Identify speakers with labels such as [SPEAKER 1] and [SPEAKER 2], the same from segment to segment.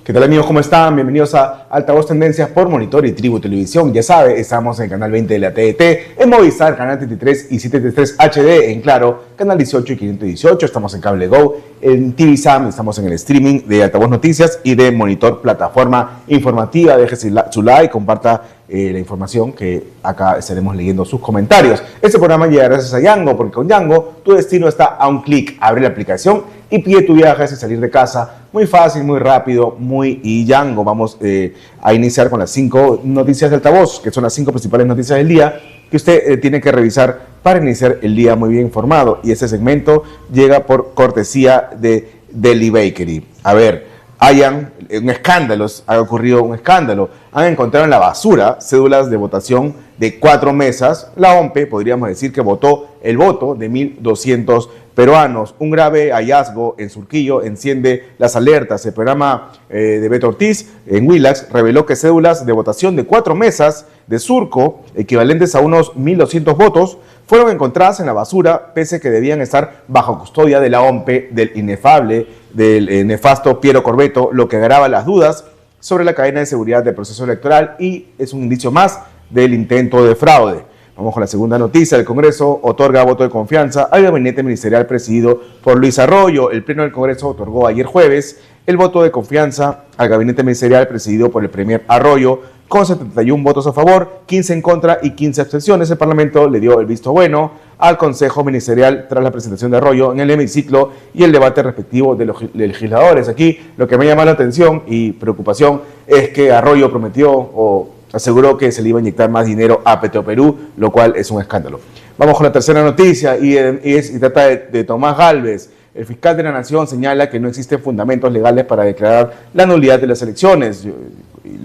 [SPEAKER 1] ¿Qué tal, amigos? ¿Cómo están? Bienvenidos a Altavoz Tendencias por Monitor y Tribu Televisión. Ya sabe, estamos en el canal 20 de la TDT, en Movistar, canal 33 y 733 HD, en Claro, canal 18 y 518. Estamos en Cable Go, en TV Sam, estamos en el streaming de Altavoz Noticias y de Monitor, plataforma informativa. Deje su like, comparta la información que acá estaremos leyendo sus comentarios. Este programa llega gracias a Yango, porque con Yango tu destino está a un clic. Abre la aplicación y pide tu viaje sin salir de casa. Muy fácil, muy rápido, y Yango. Vamos a iniciar con las 5 noticias de Altavoz, que son las 5 principales noticias del día que usted tiene que revisar para iniciar el día muy bien informado. Y este segmento llega por cortesía de Deli Bakery. A ver, ha ocurrido un escándalo. Han encontrado en la basura cédulas de votación de 4 mesas. La OMPE, podríamos decir que votó el voto de 1.200 peruanos. Un grave hallazgo en Surquillo enciende las alertas. El programa de Beto Ortiz en Willax reveló que cédulas de votación de 4 mesas de Surco, equivalentes a unos 1.200 votos, fueron encontradas en la basura, pese a que debían estar bajo custodia de la OMPE del nefasto Piero Corbeto, lo que agrava las dudas sobre la cadena de seguridad del proceso electoral y es un indicio más del intento de fraude. Vamos con la segunda noticia. El Congreso otorga voto de confianza al gabinete ministerial presidido por Luis Arroyo. El Pleno del Congreso otorgó ayer jueves el voto de confianza al gabinete ministerial presidido por el Premier Arroyo, con 71 votos a favor, 15 en contra y 15 abstenciones. El Parlamento le dio el visto bueno al Consejo Ministerial tras la presentación de Arroyo en el hemiciclo y el debate respectivo de los legisladores. Aquí lo que me llama la atención y preocupación es que Arroyo prometió o aseguró que se le iba a inyectar más dinero a Petroperú, lo cual es un escándalo. Vamos con la tercera noticia y trata de Tomás Gálvez. El fiscal de la Nación señala que no existen fundamentos legales para declarar la nulidad de las elecciones,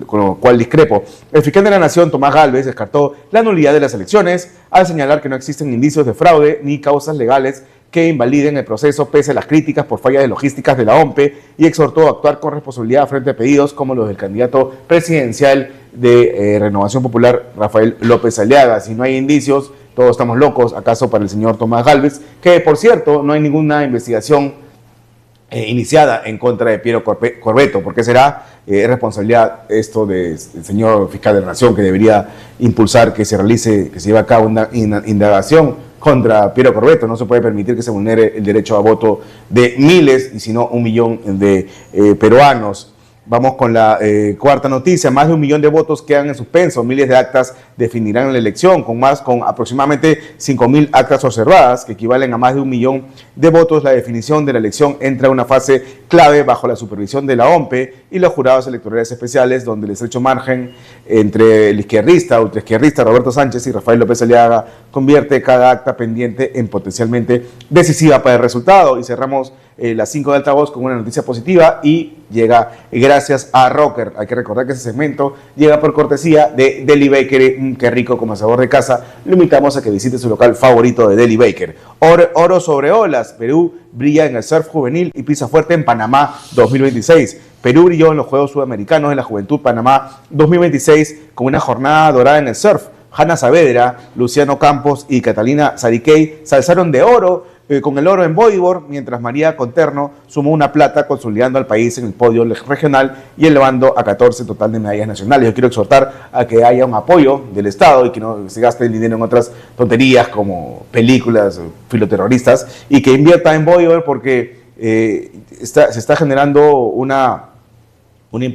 [SPEAKER 1] con lo cual discrepo. El fiscal de la Nación, Tomás Gálvez, descartó la nulidad de las elecciones al señalar que no existen indicios de fraude ni causas legales que invaliden el proceso pese a las críticas por fallas de logísticas de la OMPE y exhortó a actuar con responsabilidad frente a pedidos como los del candidato presidencial de Renovación Popular, Rafael López Aliaga. Si no hay indicios, todos estamos locos. ¿Acaso para el señor Tomás Gálvez? Que, por cierto, no hay ninguna investigación iniciada en contra de Piero Corbeto. ¿Por qué será? Responsabilidad esto del señor fiscal de la Nación, que debería impulsar que se lleve a cabo una indagación contra Piero Corbeto. No se puede permitir que se vulnere el derecho a voto de miles, y si no 1 millón de peruanos. Vamos con la cuarta noticia. Más de 1 millón de votos quedan en suspenso. Miles de actas definirán la elección, con aproximadamente 5.000 actas observadas, que equivalen a más de 1 millón de votos. La definición de la elección entra a una fase clave bajo la supervisión de la OMPE y los jurados electorales especiales, donde el estrecho margen entre el ultraizquierdista Roberto Sánchez y Rafael López Aliaga convierte cada acta pendiente en potencialmente decisiva para el resultado. Y cerramos las 5 de Altavoz con una noticia positiva y llega gracias a Rocker. Hay que recordar que ese segmento llega por cortesía de Deli Bakery. Qué rico, como sabor de casa. Lo invitamos a que visite su local favorito de Deli Baker. Oro sobre olas. Perú brilla en el surf juvenil y pisa fuerte en Panamá 2026. Perú brilló en los Juegos Sudamericanos de la Juventud Panamá 2026 con una jornada dorada en el surf. Hanna Saavedra, Luciano Campos y Catalina Sariquey se alzaron de oro con el oro en bodyboard, mientras María Conterno sumó una plata, consolidando al país en el podio regional y elevando a 14 total de medallas nacionales. Yo quiero exhortar a que haya un apoyo del Estado y que no se gaste el dinero en otras tonterías como películas filoterroristas, y que invierta en bodyboard porque se está generando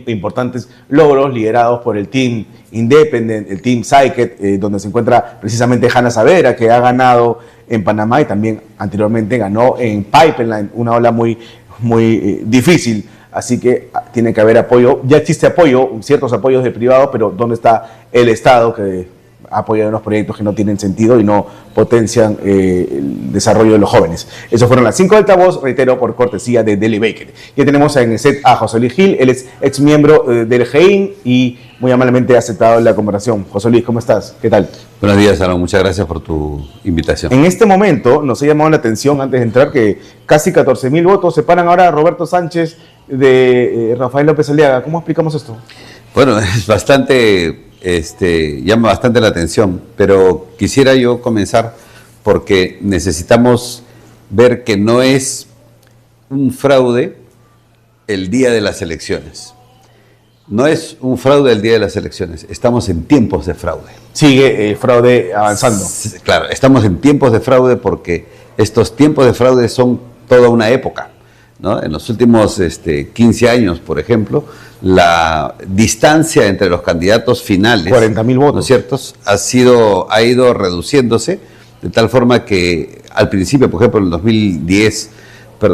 [SPEAKER 1] importantes logros liderados por el Team Independent, el Team Psyched, donde se encuentra precisamente Hanna Saavedra, que ha ganado en Panamá y también anteriormente ganó en Pipeline, una ola muy difícil. Así que tiene que haber apoyo. Ya existe apoyo, ciertos apoyos de privado, pero ¿dónde está el Estado que apoya unos proyectos que no tienen sentido y no potencian el desarrollo de los jóvenes? Eso fueron las 5 de Altavoz, reitero, por cortesía de Deli Baker. Ya tenemos en el set a José Luis Gil. Él es ex miembro del GEIN y muy amablemente ha aceptado la conversación. José Luis, ¿cómo estás? ¿Qué tal?
[SPEAKER 2] Buenos días, Aaron. Muchas gracias por tu invitación.
[SPEAKER 1] En este momento nos ha llamado la atención, antes de entrar, que casi 14.000 votos separan ahora a Roberto Sánchez de Rafael López Aliaga. ¿Cómo explicamos esto?
[SPEAKER 2] Bueno, es bastante, llama bastante la atención, pero quisiera yo comenzar porque necesitamos ver que no es un fraude el día de las elecciones. No es un fraude el día de las elecciones, estamos en tiempos de fraude.
[SPEAKER 1] Sigue el fraude avanzando.
[SPEAKER 2] Claro, estamos en tiempos de fraude porque estos tiempos de fraude son toda una época, ¿no? En los últimos 15 años, por ejemplo, la distancia entre los candidatos finales,
[SPEAKER 1] 40.000 votos,
[SPEAKER 2] ¿no es cierto?, ha ido reduciéndose, de tal forma que al principio, por ejemplo, en el 2010,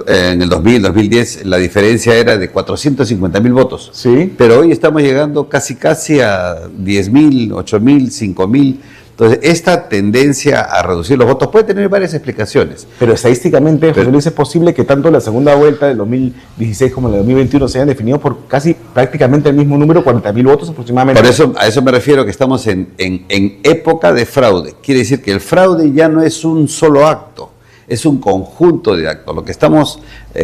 [SPEAKER 2] en el 2010, la diferencia era de 450.000 votos.
[SPEAKER 1] Sí.
[SPEAKER 2] Pero hoy estamos llegando casi a 10.000, 8.000, 5.000. Entonces, esta tendencia a reducir los votos puede tener varias explicaciones.
[SPEAKER 1] Pero estadísticamente, José Luis, es posible que tanto la segunda vuelta del 2016 como la de 2021 se hayan definido por prácticamente el mismo número, 40.000 votos aproximadamente.
[SPEAKER 2] Por eso, a eso me refiero, que estamos en época de fraude. Quiere decir que el fraude ya no es un solo acto, es un conjunto de actos. Lo que estamos,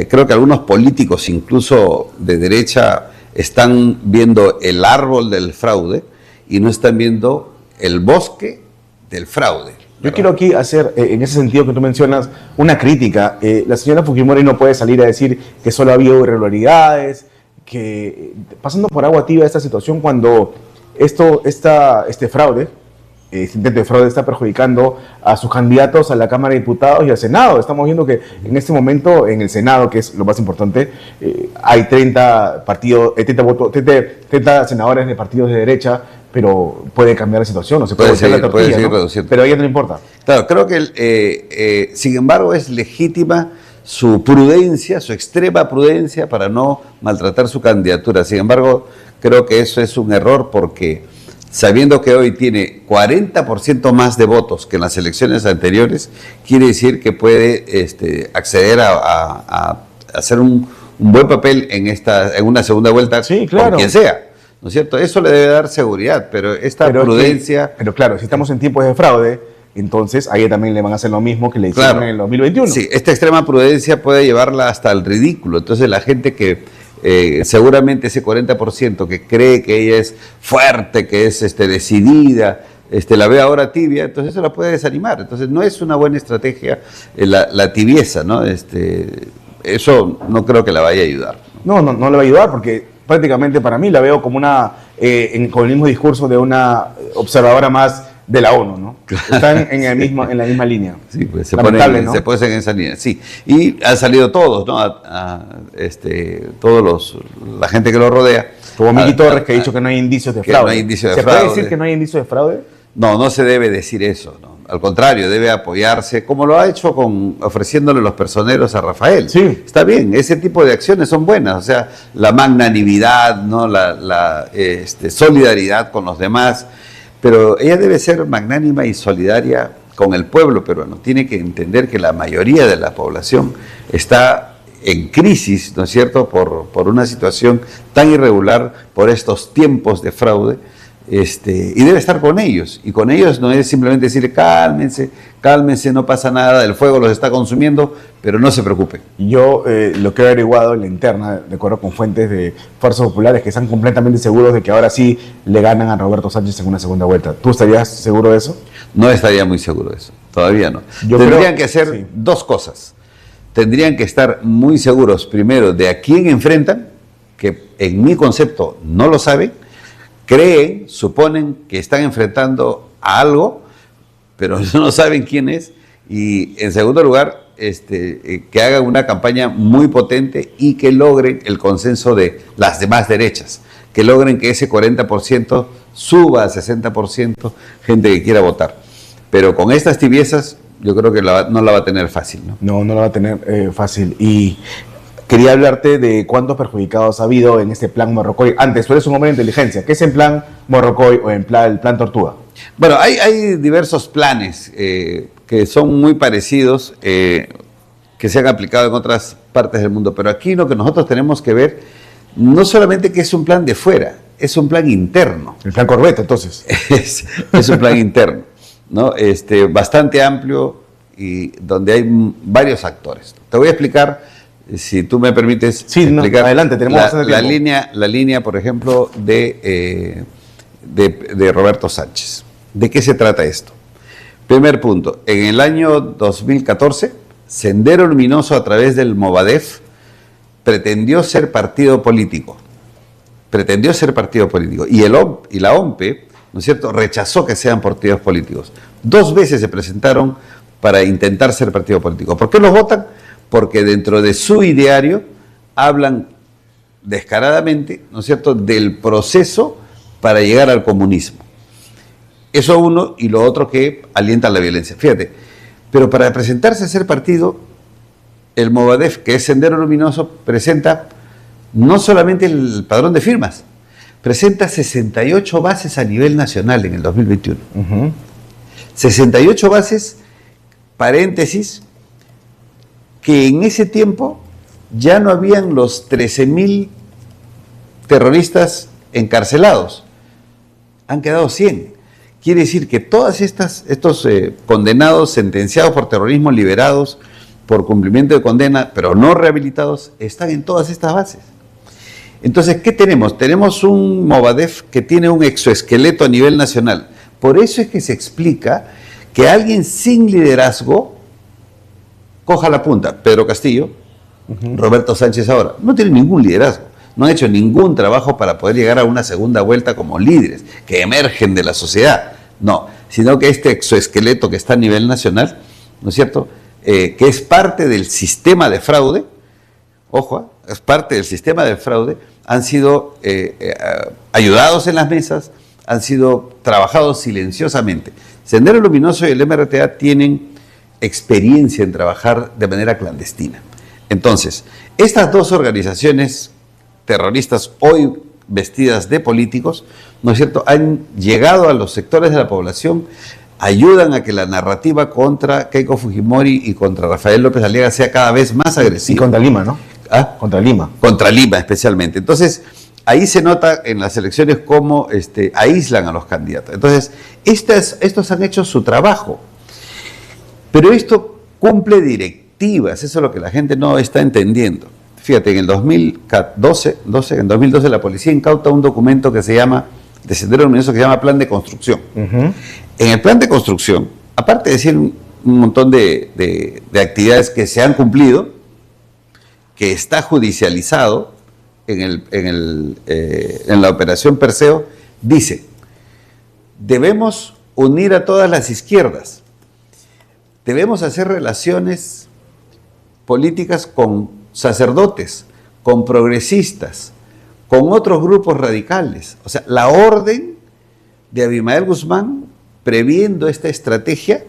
[SPEAKER 2] creo que algunos políticos, incluso de derecha, están viendo el árbol del fraude y no están viendo el bosque del fraude.
[SPEAKER 1] Yo quiero aquí hacer, en ese sentido que tú mencionas, una crítica. La señora Fujimori no puede salir a decir que solo ha habido irregularidades, que pasando por agua tibia esta situación cuando este fraude, este intento de fraude está perjudicando a sus candidatos a la Cámara de Diputados y al Senado. Estamos viendo que en este momento en el Senado, que es lo más importante, hay 30 senadores de partidos de derecha, pero puede cambiar la situación, o se puede
[SPEAKER 2] seguir,
[SPEAKER 1] la tortilla,
[SPEAKER 2] seguir
[SPEAKER 1] ¿no?
[SPEAKER 2] reduciendo.
[SPEAKER 1] Pero a ella no le importa.
[SPEAKER 2] Claro, creo que sin embargo es legítima su prudencia, su extrema prudencia para no maltratar su candidatura. Sin embargo, creo que eso es un error porque sabiendo que hoy tiene 40% más de votos que en las elecciones anteriores, quiere decir que puede acceder a hacer un buen papel en una segunda vuelta,
[SPEAKER 1] sí, claro,
[SPEAKER 2] por quien sea. ¿No es cierto? Eso le debe dar seguridad, pero prudencia...
[SPEAKER 1] Pero claro, si estamos en tiempos de fraude, entonces a ella también le van a hacer lo mismo que le hicieron en el 2021.
[SPEAKER 2] Sí, esta extrema prudencia puede llevarla hasta el ridículo. Entonces la gente que seguramente ese 40% que cree que ella es fuerte, que es decidida, la ve ahora tibia, entonces eso la puede desanimar. Entonces no es una buena estrategia la tibieza, ¿no? Eso no creo que la vaya a ayudar.
[SPEAKER 1] No le va a ayudar porque prácticamente para mí la veo como con el mismo discurso de una observadora más de la ONU, ¿no? Están en la misma línea.
[SPEAKER 2] Sí, pues se ponen en esa línea, sí. Y han salido todos, ¿no? La gente que lo rodea.
[SPEAKER 1] Como Miki Torres, que ha dicho que no hay indicios de fraude.
[SPEAKER 2] No hay indicios de
[SPEAKER 1] ¿Se
[SPEAKER 2] fraude.
[SPEAKER 1] puede decir que no hay indicios de fraude?
[SPEAKER 2] No se debe decir eso, ¿no? Al contrario, debe apoyarse, como lo ha hecho ofreciéndole los personeros a Rafael.
[SPEAKER 1] Sí.
[SPEAKER 2] Está bien, ese tipo de acciones son buenas, o sea, la magnanimidad, ¿no? la solidaridad con los demás, pero ella debe ser magnánima y solidaria con el pueblo peruano. Tiene que entender que la mayoría de la población está en crisis, ¿no es cierto?, por una situación tan irregular, por estos tiempos de fraude. Y debe estar con ellos, y con ellos no es simplemente decir cálmense, no pasa nada, el fuego los está consumiendo, pero no se preocupen.
[SPEAKER 1] Yo lo que he averiguado en la interna, de acuerdo con fuentes de fuerzas populares que están completamente seguros de que ahora sí le ganan a Roberto Sánchez en una segunda vuelta. ¿Tú estarías seguro de eso?
[SPEAKER 2] No estaría muy seguro de eso, todavía no. Tendrían que hacer dos cosas. Tendrían que estar muy seguros, primero, de a quién enfrentan, que en mi concepto no lo saben, suponen que están enfrentando a algo, pero no saben quién es, y en segundo lugar, que hagan una campaña muy potente y que logren el consenso de las demás derechas, que logren que ese 40% suba a 60% gente que quiera votar. Pero con estas tibiezas, yo creo que no la va a tener fácil, ¿no? No la va a tener fácil. Y quería hablarte de cuántos perjudicados ha habido en este plan Morrocoy. Antes, tú eres un hombre de inteligencia. ¿Qué es el plan Morrocoy o el plan Tortuga? Bueno, hay diversos planes que son muy parecidos, que se han aplicado en otras partes del mundo. Pero aquí lo que nosotros tenemos que ver, no solamente que es un plan de fuera, es un plan interno.
[SPEAKER 1] El plan Corbeta, entonces.
[SPEAKER 2] Es un plan interno, ¿no? Bastante amplio y donde hay varios actores. Te voy a explicar, si tú me permites, explicar
[SPEAKER 1] adelante, tenemos bastante tiempo.
[SPEAKER 2] La línea, por ejemplo, de Roberto Sánchez. ¿De qué se trata esto? Primer punto, en el año 2014, Sendero Luminoso, a través del Movadef, pretendió ser partido político. pretendió ser partido político y la OMPE, ¿no es cierto?, rechazó que sean partidos políticos. 2 veces se presentaron para intentar ser partido político. ¿Por qué los votan? Porque dentro de su ideario hablan descaradamente, ¿no es cierto?, del proceso para llegar al comunismo. Eso uno, y lo otro que alienta la violencia. Fíjate, pero para presentarse a ser partido, el Movadef, que es Sendero Luminoso, presenta no solamente el padrón de firmas, presenta 68 bases a nivel nacional en el 2021. 68 bases, paréntesis, que en ese tiempo ya no habían los 13.000 terroristas encarcelados. Han quedado 100. Quiere decir que todos estos condenados, sentenciados por terrorismo, liberados por cumplimiento de condena, pero no rehabilitados, están en todas estas bases. Entonces, ¿qué tenemos? Tenemos un Movadef que tiene un exoesqueleto a nivel nacional. Por eso es que se explica que alguien sin liderazgo coja la punta. Pedro Castillo, Roberto Sánchez ahora, no tienen ningún liderazgo. No han hecho ningún trabajo para poder llegar a una segunda vuelta como líderes, que emergen de la sociedad. No, sino que este exoesqueleto que está a nivel nacional, ¿no es cierto?, que es parte del sistema de fraude, ojo, es parte del sistema de fraude, han sido ayudados en las mesas, han sido trabajados silenciosamente. Sendero Luminoso y el MRTA tienen experiencia en trabajar de manera clandestina. Entonces, estas dos organizaciones terroristas hoy vestidas de políticos, ¿no es cierto?, han llegado a los sectores de la población, ayudan a que la narrativa contra Keiko Fujimori y contra Rafael López Aliaga sea cada vez más agresiva.
[SPEAKER 1] Y contra Lima, ¿no?
[SPEAKER 2] ¿Ah?
[SPEAKER 1] Contra Lima.
[SPEAKER 2] Contra Lima especialmente. Entonces, ahí se nota en las elecciones cómo aíslan a los candidatos. Entonces, estos han hecho su trabajo. Pero esto cumple directivas, eso es lo que la gente no está entendiendo. Fíjate, en el 2012 la policía incauta un documento que se llama, de Sendero Luminoso, que se llama Plan de Construcción. En el plan de construcción, aparte de decir un montón de actividades que se han cumplido, que está judicializado en la operación Perseo, dice, debemos unir a todas las izquierdas, debemos hacer relaciones políticas con sacerdotes, con progresistas, con otros grupos radicales. O sea, la orden de Abimael Guzmán, previendo esta estrategia,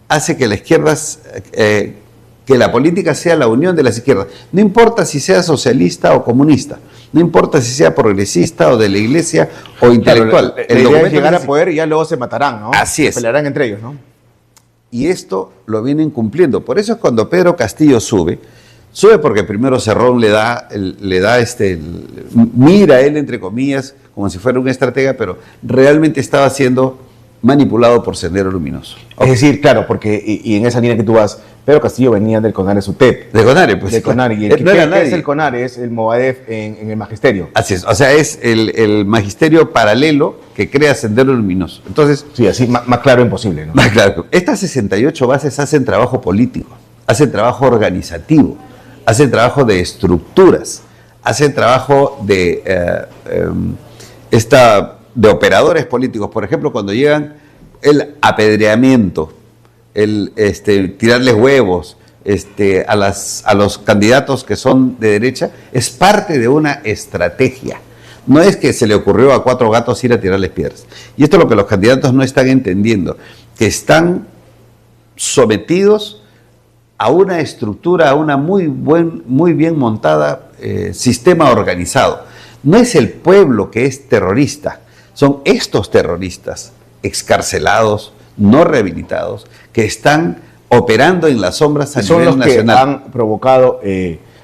[SPEAKER 2] hace que la izquierda, que la política sea la unión de las izquierdas. No importa si sea socialista o comunista, no importa si sea progresista o de la iglesia o intelectual.
[SPEAKER 1] Claro, el documento es llegar a poder y ya luego se matarán, ¿no?
[SPEAKER 2] Así es.
[SPEAKER 1] Pelearán entre ellos, ¿no?
[SPEAKER 2] Y esto lo vienen cumpliendo. Por eso es cuando Pedro Castillo sube porque primero Cerrón mira a él, entre comillas, como si fuera un estratega, pero realmente estaba siendo manipulado por Sendero Luminoso.
[SPEAKER 1] Es decir, claro, porque, y en esa línea que tú vas, Pedro Castillo venía del CONARES UTEP.
[SPEAKER 2] De CONARES, pues.
[SPEAKER 1] De CONARES. Y ¿qué es el CONARES? El Movadef en el magisterio.
[SPEAKER 2] Así es, o sea, es el magisterio paralelo que crea Sendero Luminoso. Entonces,
[SPEAKER 1] sí, así más claro imposible, ¿no?
[SPEAKER 2] Más claro. Estas 68 bases hacen trabajo político, hacen trabajo organizativo, hacen trabajo de estructuras, hacen trabajo de operadores políticos. Por ejemplo, cuando llegan el apedreamiento, el tirarles huevos a los candidatos que son de derecha, es parte de una estrategia. No es que se le ocurrió a 4 gatos ir a tirarles piedras. Y esto es lo que los candidatos no están entendiendo, que están sometidos a una estructura, a una muy bien montada sistema organizado. No es el pueblo que es terrorista, son estos terroristas excarcelados, no rehabilitados, que están operando en las sombras a nivel nacional.
[SPEAKER 1] Son los que han provocado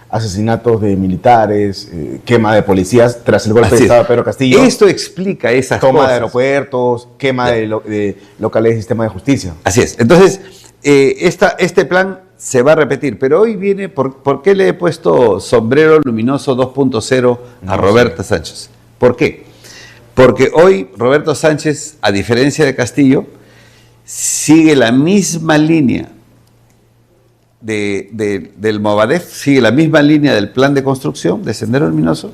[SPEAKER 1] asesinatos de militares, quema de policías tras el golpe de Estado de Pedro Castillo.
[SPEAKER 2] Esto explica esas cosas.
[SPEAKER 1] Toma de aeropuertos, quema de locales del sistema de justicia.
[SPEAKER 2] Así es. Entonces, este plan se va a repetir, pero hoy viene, ¿por qué le he puesto sombrero luminoso 2.0 a Roberto Sánchez? ¿Por qué? Porque hoy Roberto Sánchez, a diferencia de Castillo, sigue la misma línea del Movadef, sigue la misma línea del plan de construcción de Sendero Luminoso,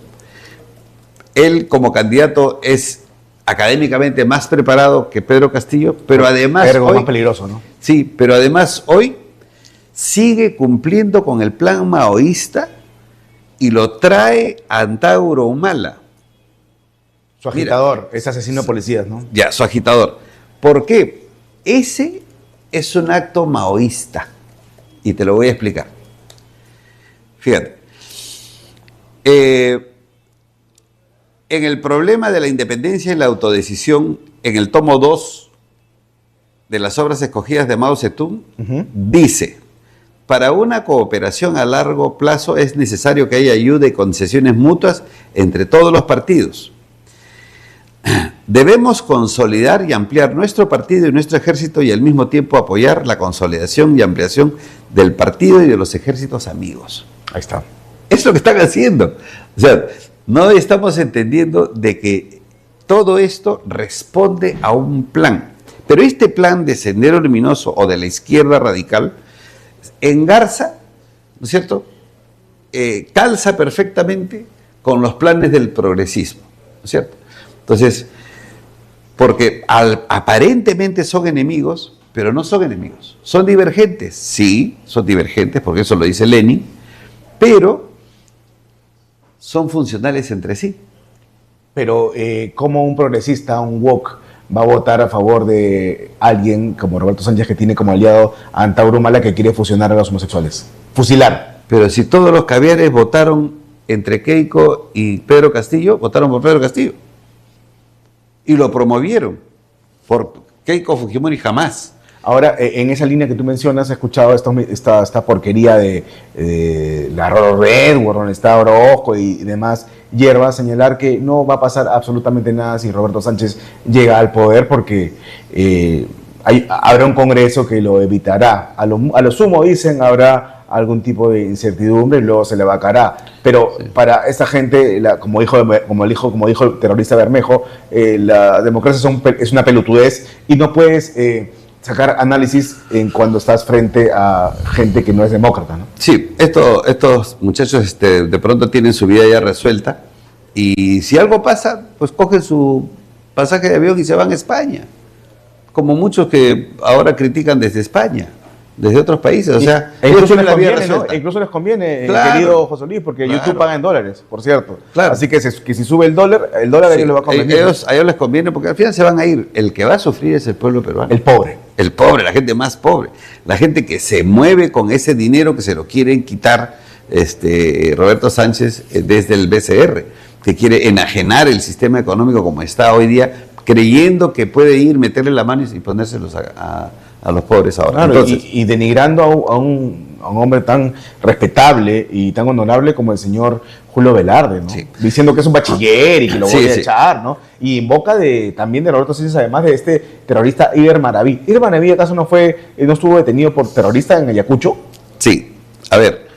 [SPEAKER 2] Él como candidato es académicamente más preparado que Pedro Castillo, pero además
[SPEAKER 1] hoy, más peligroso, ¿no?
[SPEAKER 2] Sí, pero además hoy sigue cumpliendo con el plan maoísta y lo trae a Antauro Humala.
[SPEAKER 1] Su agitador, ese asesino de policías, ¿no?
[SPEAKER 2] Ya, su agitador. ¿Por qué? Ese es un acto maoísta y te lo voy a explicar. Fíjate. En el problema de la independencia y la autodecisión, en el tomo 2 de las obras escogidas de Mao Zedong, dice, para una cooperación a largo plazo es necesario que haya ayuda y concesiones mutuas entre todos los partidos. Debemos consolidar y ampliar nuestro partido y nuestro ejército y al mismo tiempo apoyar la consolidación y ampliación del partido y de los ejércitos amigos.
[SPEAKER 1] Ahí está.
[SPEAKER 2] Es lo que están haciendo. O sea, no estamos entendiendo de que todo esto responde a un plan. Pero este plan de Sendero Luminoso o de la izquierda radical engarza, ¿no es cierto? Calza perfectamente con los planes del progresismo, ¿no es cierto? Entonces, porque aparentemente son enemigos, pero no son enemigos. Son divergentes, sí, son divergentes, porque eso lo dice Lenin, pero son funcionales entre sí.
[SPEAKER 1] Pero, ¿cómo un progresista, un woke, va a votar a favor de alguien como Roberto Sánchez, que tiene como aliado a Antauro Humala, que quiere fusionar a los homosexuales? Fusilar.
[SPEAKER 2] Pero si todos los caviares votaron entre Keiko y Pedro Castillo, votaron por Pedro Castillo. Y lo promovieron. Por Keiko Fujimori jamás.
[SPEAKER 1] Ahora, en esa línea que tú mencionas, he escuchado esta porquería de la Roro Redwood, donde está Orozco y demás hierbas, señalar que no va a pasar absolutamente nada si Roberto Sánchez llega al poder, porque habrá un Congreso que lo evitará. A lo sumo, dicen, habrá algún tipo de incertidumbre y luego se le vacará. Pero sí, para esta gente, como dijo el terrorista Bermejo, la democracia es una pelotudez y no puedes sacar análisis cuando estás frente a gente que no es demócrata, ¿no?
[SPEAKER 2] Sí, estos muchachos de pronto tienen su vida ya resuelta y si algo pasa, pues cogen su pasaje de avión y se van a España, como muchos que ahora critican desde España, desde otros países, o sea,
[SPEAKER 1] incluso les conviene, ¿no? Incluso les conviene,
[SPEAKER 2] claro,
[SPEAKER 1] querido José Luis, porque claro, YouTube paga en dólares, por cierto.
[SPEAKER 2] Claro.
[SPEAKER 1] Así que si sube el dólar sí, a ellos les va a convenir.
[SPEAKER 2] A ellos les conviene porque al final se van a ir. El que va a sufrir es el pueblo peruano.
[SPEAKER 1] El pobre.
[SPEAKER 2] El pobre, la gente más pobre. La gente que se mueve con ese dinero que se lo quieren quitar Roberto Sánchez desde el BCR, que quiere enajenar el sistema económico como está hoy día, creyendo que puede ir, meterle la mano y ponérselos a los pobres ahora.
[SPEAKER 1] Claro, entonces, y denigrando a un hombre tan respetable y tan honorable como el señor Julio Velarde, ¿no? Sí. Diciendo que es un bachiller y que lo voy a echar, ¿no? Y en boca también de Roberto Sánchez, además de este terrorista Iber Maraví. ¿Iber Maraví acaso no estuvo detenido por terrorista en Ayacucho?
[SPEAKER 2] Sí, a ver,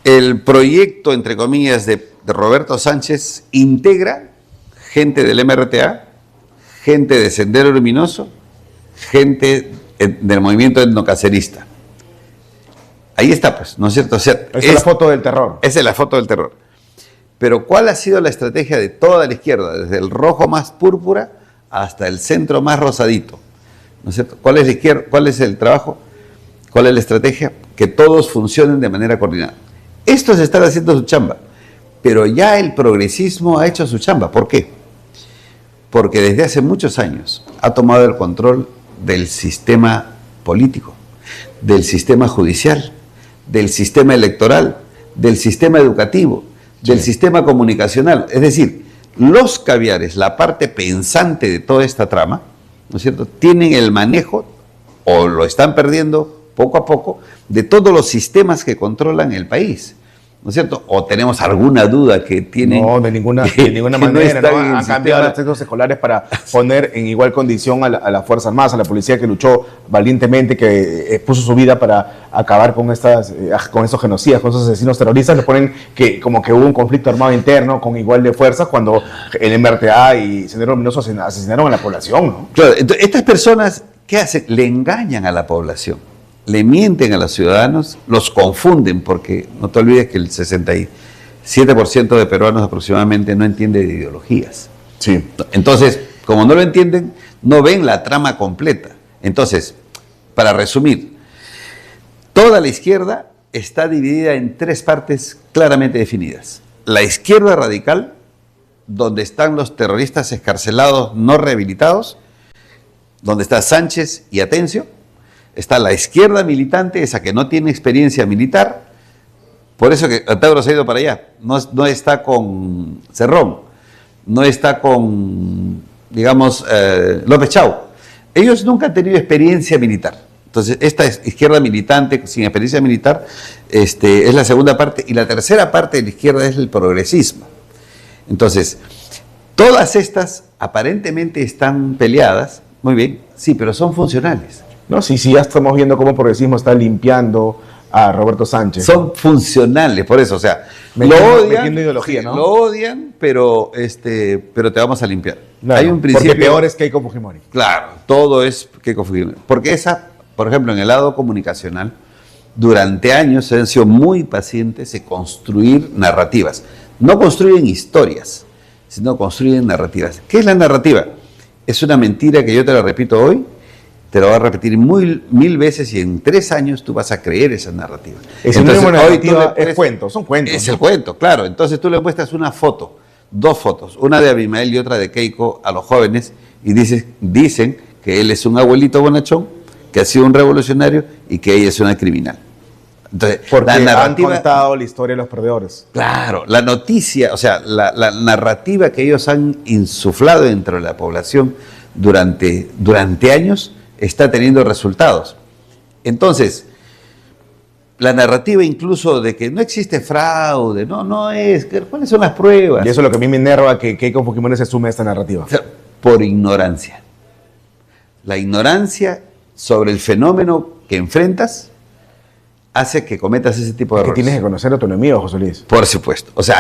[SPEAKER 2] el proyecto, entre comillas, de Roberto Sánchez integra gente del MRTA, gente de Sendero Luminoso, gente del movimiento etnocacerista. Ahí está, pues, ¿no es cierto? O sea,
[SPEAKER 1] esa es la foto del terror.
[SPEAKER 2] Esa es la foto del terror. Pero ¿cuál ha sido la estrategia de toda la izquierda? Desde el rojo más púrpura hasta el centro más rosadito. ¿No es cierto? ¿Cuál es la izquierda? ¿Cuál es el trabajo? ¿Cuál es la estrategia? Que todos funcionen de manera coordinada. Estos están haciendo su chamba, pero ya el progresismo ha hecho su chamba. ¿Por qué? Porque desde hace muchos años ha tomado el control del sistema político, del sistema judicial, del sistema electoral, del sistema educativo, del sistema comunicacional. Es decir, los caviares, la parte pensante de toda esta trama, ¿no es cierto?, tienen el manejo, o lo están perdiendo poco a poco, de todos los sistemas que controlan el país. ¿No es cierto? ¿O tenemos alguna duda que tienen?
[SPEAKER 1] No, de ninguna manera. No han cambiado los textos escolares para poner en igual condición a las Fuerzas Armadas, a la policía que luchó valientemente, que puso su vida para acabar con esos genocidas, con esos asesinos terroristas. Le ponen que como que hubo un conflicto armado interno con igual de fuerzas cuando el MRTA y Sendero Luminoso asesinaron a la población, ¿no?
[SPEAKER 2] Claro, entonces, estas personas, ¿qué hacen? Le engañan a la población. Le mienten a los ciudadanos, los confunden, porque no te olvides que el 66% 7% de peruanos aproximadamente no entiende de ideologías.
[SPEAKER 1] Sí.
[SPEAKER 2] Entonces, como no lo entienden, no ven la trama completa. Entonces, para resumir, toda la izquierda está dividida en 3 partes claramente definidas. La izquierda radical, donde están los terroristas escarcelados no rehabilitados, donde está Sánchez y Atencio. Está la izquierda militante, esa que no tiene experiencia militar. Por eso que Pedro se ha ido para allá. No está con Cerrón, no está con, digamos, López Chau. Ellos nunca han tenido experiencia militar. Entonces, esta izquierda militante, sin experiencia militar, es la segunda parte. Y la tercera parte de la izquierda es el progresismo. Entonces, todas estas aparentemente están peleadas, muy bien, sí, pero son funcionales.
[SPEAKER 1] No, sí, ya estamos viendo cómo el progresismo está limpiando a Roberto Sánchez.
[SPEAKER 2] Son funcionales, por eso, o sea,
[SPEAKER 1] metiendo ideología, ¿no?
[SPEAKER 2] Lo odian, pero te vamos a limpiar.
[SPEAKER 1] Claro,
[SPEAKER 2] hay un principio,
[SPEAKER 1] porque peor es Keiko Fujimori.
[SPEAKER 2] Claro, todo es Keiko Fujimori. Porque esa, por ejemplo, en el lado comunicacional, durante años se han sido muy pacientes en construir narrativas. No construyen historias, sino construyen narrativas. ¿Qué es la narrativa? Es una mentira que yo te la repito hoy, te lo voy a repetir mil veces y en 3 años tú vas a creer esa narrativa.
[SPEAKER 1] Esa narrativa es cuento, son cuentos.
[SPEAKER 2] Es el cuento, claro. Entonces tú le muestras una foto, 2 fotos, una de Abimael y otra de Keiko a los jóvenes y dicen que él es un abuelito bonachón, que ha sido un revolucionario y que ella es una criminal. Entonces,
[SPEAKER 1] porque la narrativa, han contado la historia de los perdedores.
[SPEAKER 2] Claro, la noticia, o sea, la narrativa que ellos han insuflado dentro de la población durante años está teniendo resultados. Entonces, la narrativa incluso de que no existe fraude, no es, ¿cuáles son las pruebas?
[SPEAKER 1] Y eso es lo que a mí me enerva, que Keiko Fujimori se sume a esta narrativa.
[SPEAKER 2] O sea, por ignorancia. La ignorancia sobre el fenómeno que enfrentas hace que cometas ese tipo de errores.
[SPEAKER 1] Que tienes que conocer a tu enemigo, José Luis.
[SPEAKER 2] Por supuesto. O sea,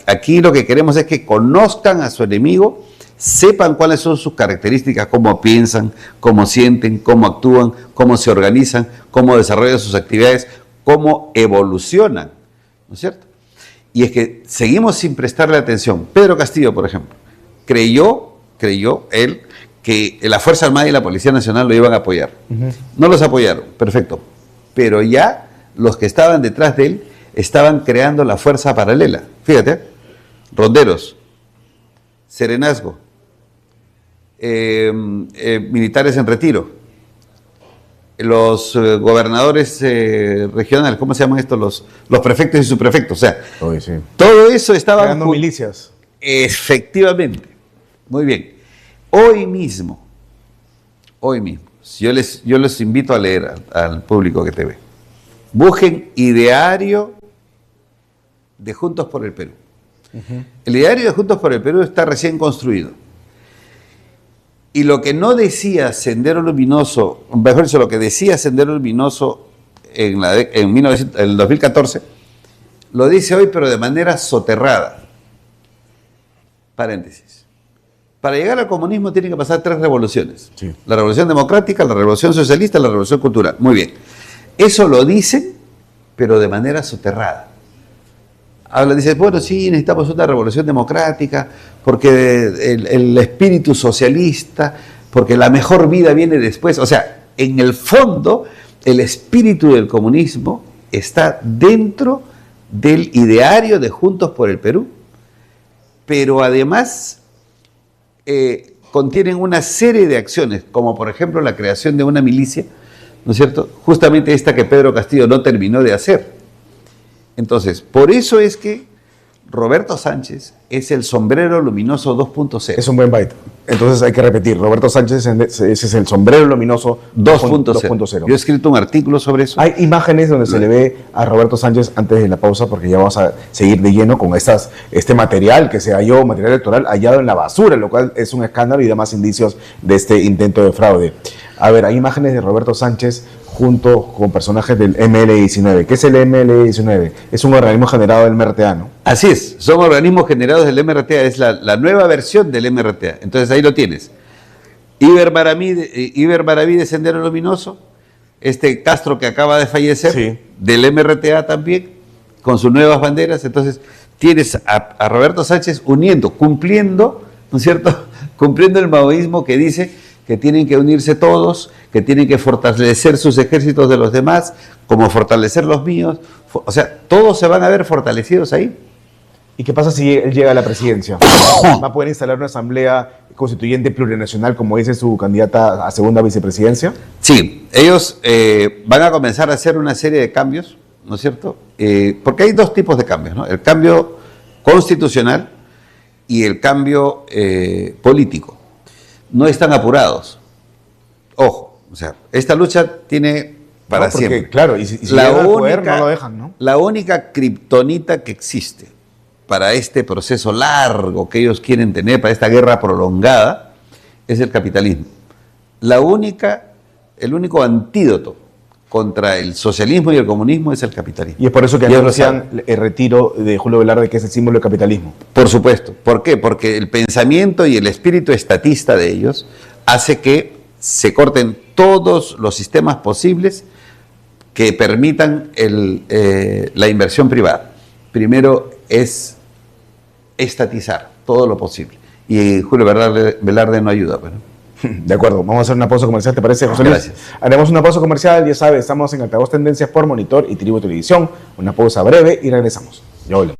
[SPEAKER 2] aquí lo que queremos es que conozcan a su enemigo, sepan cuáles son sus características, cómo piensan, cómo sienten, cómo actúan, cómo se organizan, cómo desarrollan sus actividades, cómo evolucionan, ¿no es cierto? Y es que seguimos sin prestarle atención. Pedro Castillo, por ejemplo, creyó él que la Fuerza Armada y la Policía Nacional lo iban a apoyar. No los apoyaron, perfecto. Pero ya los que estaban detrás de él estaban creando la fuerza paralela. Fíjate, ronderos, serenazgo, militares en retiro, los gobernadores regionales, ¿cómo se llaman estos? Los prefectos y subprefectos. O sea,
[SPEAKER 1] sí.
[SPEAKER 2] Todo eso estaba...
[SPEAKER 1] Creando milicias.
[SPEAKER 2] Efectivamente. Muy bien. Hoy mismo, yo les invito a leer al público que te ve. Busquen Ideario de Juntos por el Perú. El Ideario de Juntos por el Perú está recién construido. Y lo que no decía Sendero Luminoso, mejor dicho, lo que decía Sendero Luminoso en el 2014, lo dice hoy, pero de manera soterrada. Paréntesis. Para llegar al comunismo tienen que pasar 3 revoluciones.
[SPEAKER 1] Sí.
[SPEAKER 2] La revolución democrática, la revolución socialista, la revolución cultural. Muy bien. Eso lo dicen, pero de manera soterrada. Dice, bueno, sí, necesitamos una revolución democrática, porque el espíritu socialista, porque la mejor vida viene después. O sea, en el fondo, el espíritu del comunismo está dentro del ideario de Juntos por el Perú, pero además contienen una serie de acciones, como por ejemplo la creación de una milicia, ¿no es cierto? Justamente esta que Pedro Castillo no terminó de hacer. Entonces, por eso es que Roberto Sánchez es el sombrero luminoso 2.0.
[SPEAKER 1] Es un buen byte. Entonces hay que repetir, Roberto Sánchez ese es el sombrero luminoso 2.0.
[SPEAKER 2] Yo he escrito un artículo sobre eso.
[SPEAKER 1] Hay imágenes donde se le ve a Roberto Sánchez antes de la pausa, porque ya vamos a seguir de lleno con este material que se halló, material electoral hallado en la basura, lo cual es un escándalo y demás indicios de este intento de fraude. A ver, hay imágenes de Roberto Sánchez junto con personajes del ML19. ¿Qué es el ML19? Es un organismo generado del MRTA, ¿no?
[SPEAKER 2] Así es, son organismos generados del MRTA, es la nueva versión del MRTA. Entonces ahí lo tienes. Iber Maraví de Sendero Luminoso, Castro que acaba de fallecer,
[SPEAKER 1] sí,
[SPEAKER 2] del MRTA también, con sus nuevas banderas. Entonces tienes a Roberto Sánchez cumpliendo, ¿no es cierto?, cumpliendo el maoísmo que dice que tienen que unirse todos, que tienen que fortalecer sus ejércitos de los demás, como fortalecer los míos. O sea, todos se van a ver fortalecidos ahí.
[SPEAKER 1] ¿Y qué pasa si él llega a la presidencia? ¿Va a poder instalar una asamblea constituyente plurinacional, como dice su candidata a segunda vicepresidencia?
[SPEAKER 2] Sí, ellos van a comenzar a hacer una serie de cambios, ¿no es cierto? Porque hay dos tipos de cambios, ¿no? El cambio constitucional y el cambio político. No están apurados. Ojo, o sea, esta lucha tiene para siempre.
[SPEAKER 1] Claro, y si llega al poder no lo dejan, ¿no?
[SPEAKER 2] La única kriptonita que existe para este proceso largo que ellos quieren tener, para esta guerra prolongada, es el capitalismo. El único antídoto contra el socialismo y el comunismo es el capitalismo.
[SPEAKER 1] Y es por eso que anuncian el retiro de Julio Velarde, que es el símbolo del capitalismo.
[SPEAKER 2] Por supuesto. ¿Por qué? Porque el pensamiento y el espíritu estatista de ellos hace que se corten todos los sistemas posibles que permitan la inversión privada. Primero es estatizar todo lo posible. Y Julio Velarde no ayuda, pues, ¿no?
[SPEAKER 1] De acuerdo, vamos a hacer una pausa comercial, ¿te parece, José Luis?
[SPEAKER 2] Gracias.
[SPEAKER 1] Haremos una pausa comercial, ya sabes, estamos en Altavoz Tendencias por Monitor y Tribu Televisión. Una pausa breve y regresamos. Ya volvemos.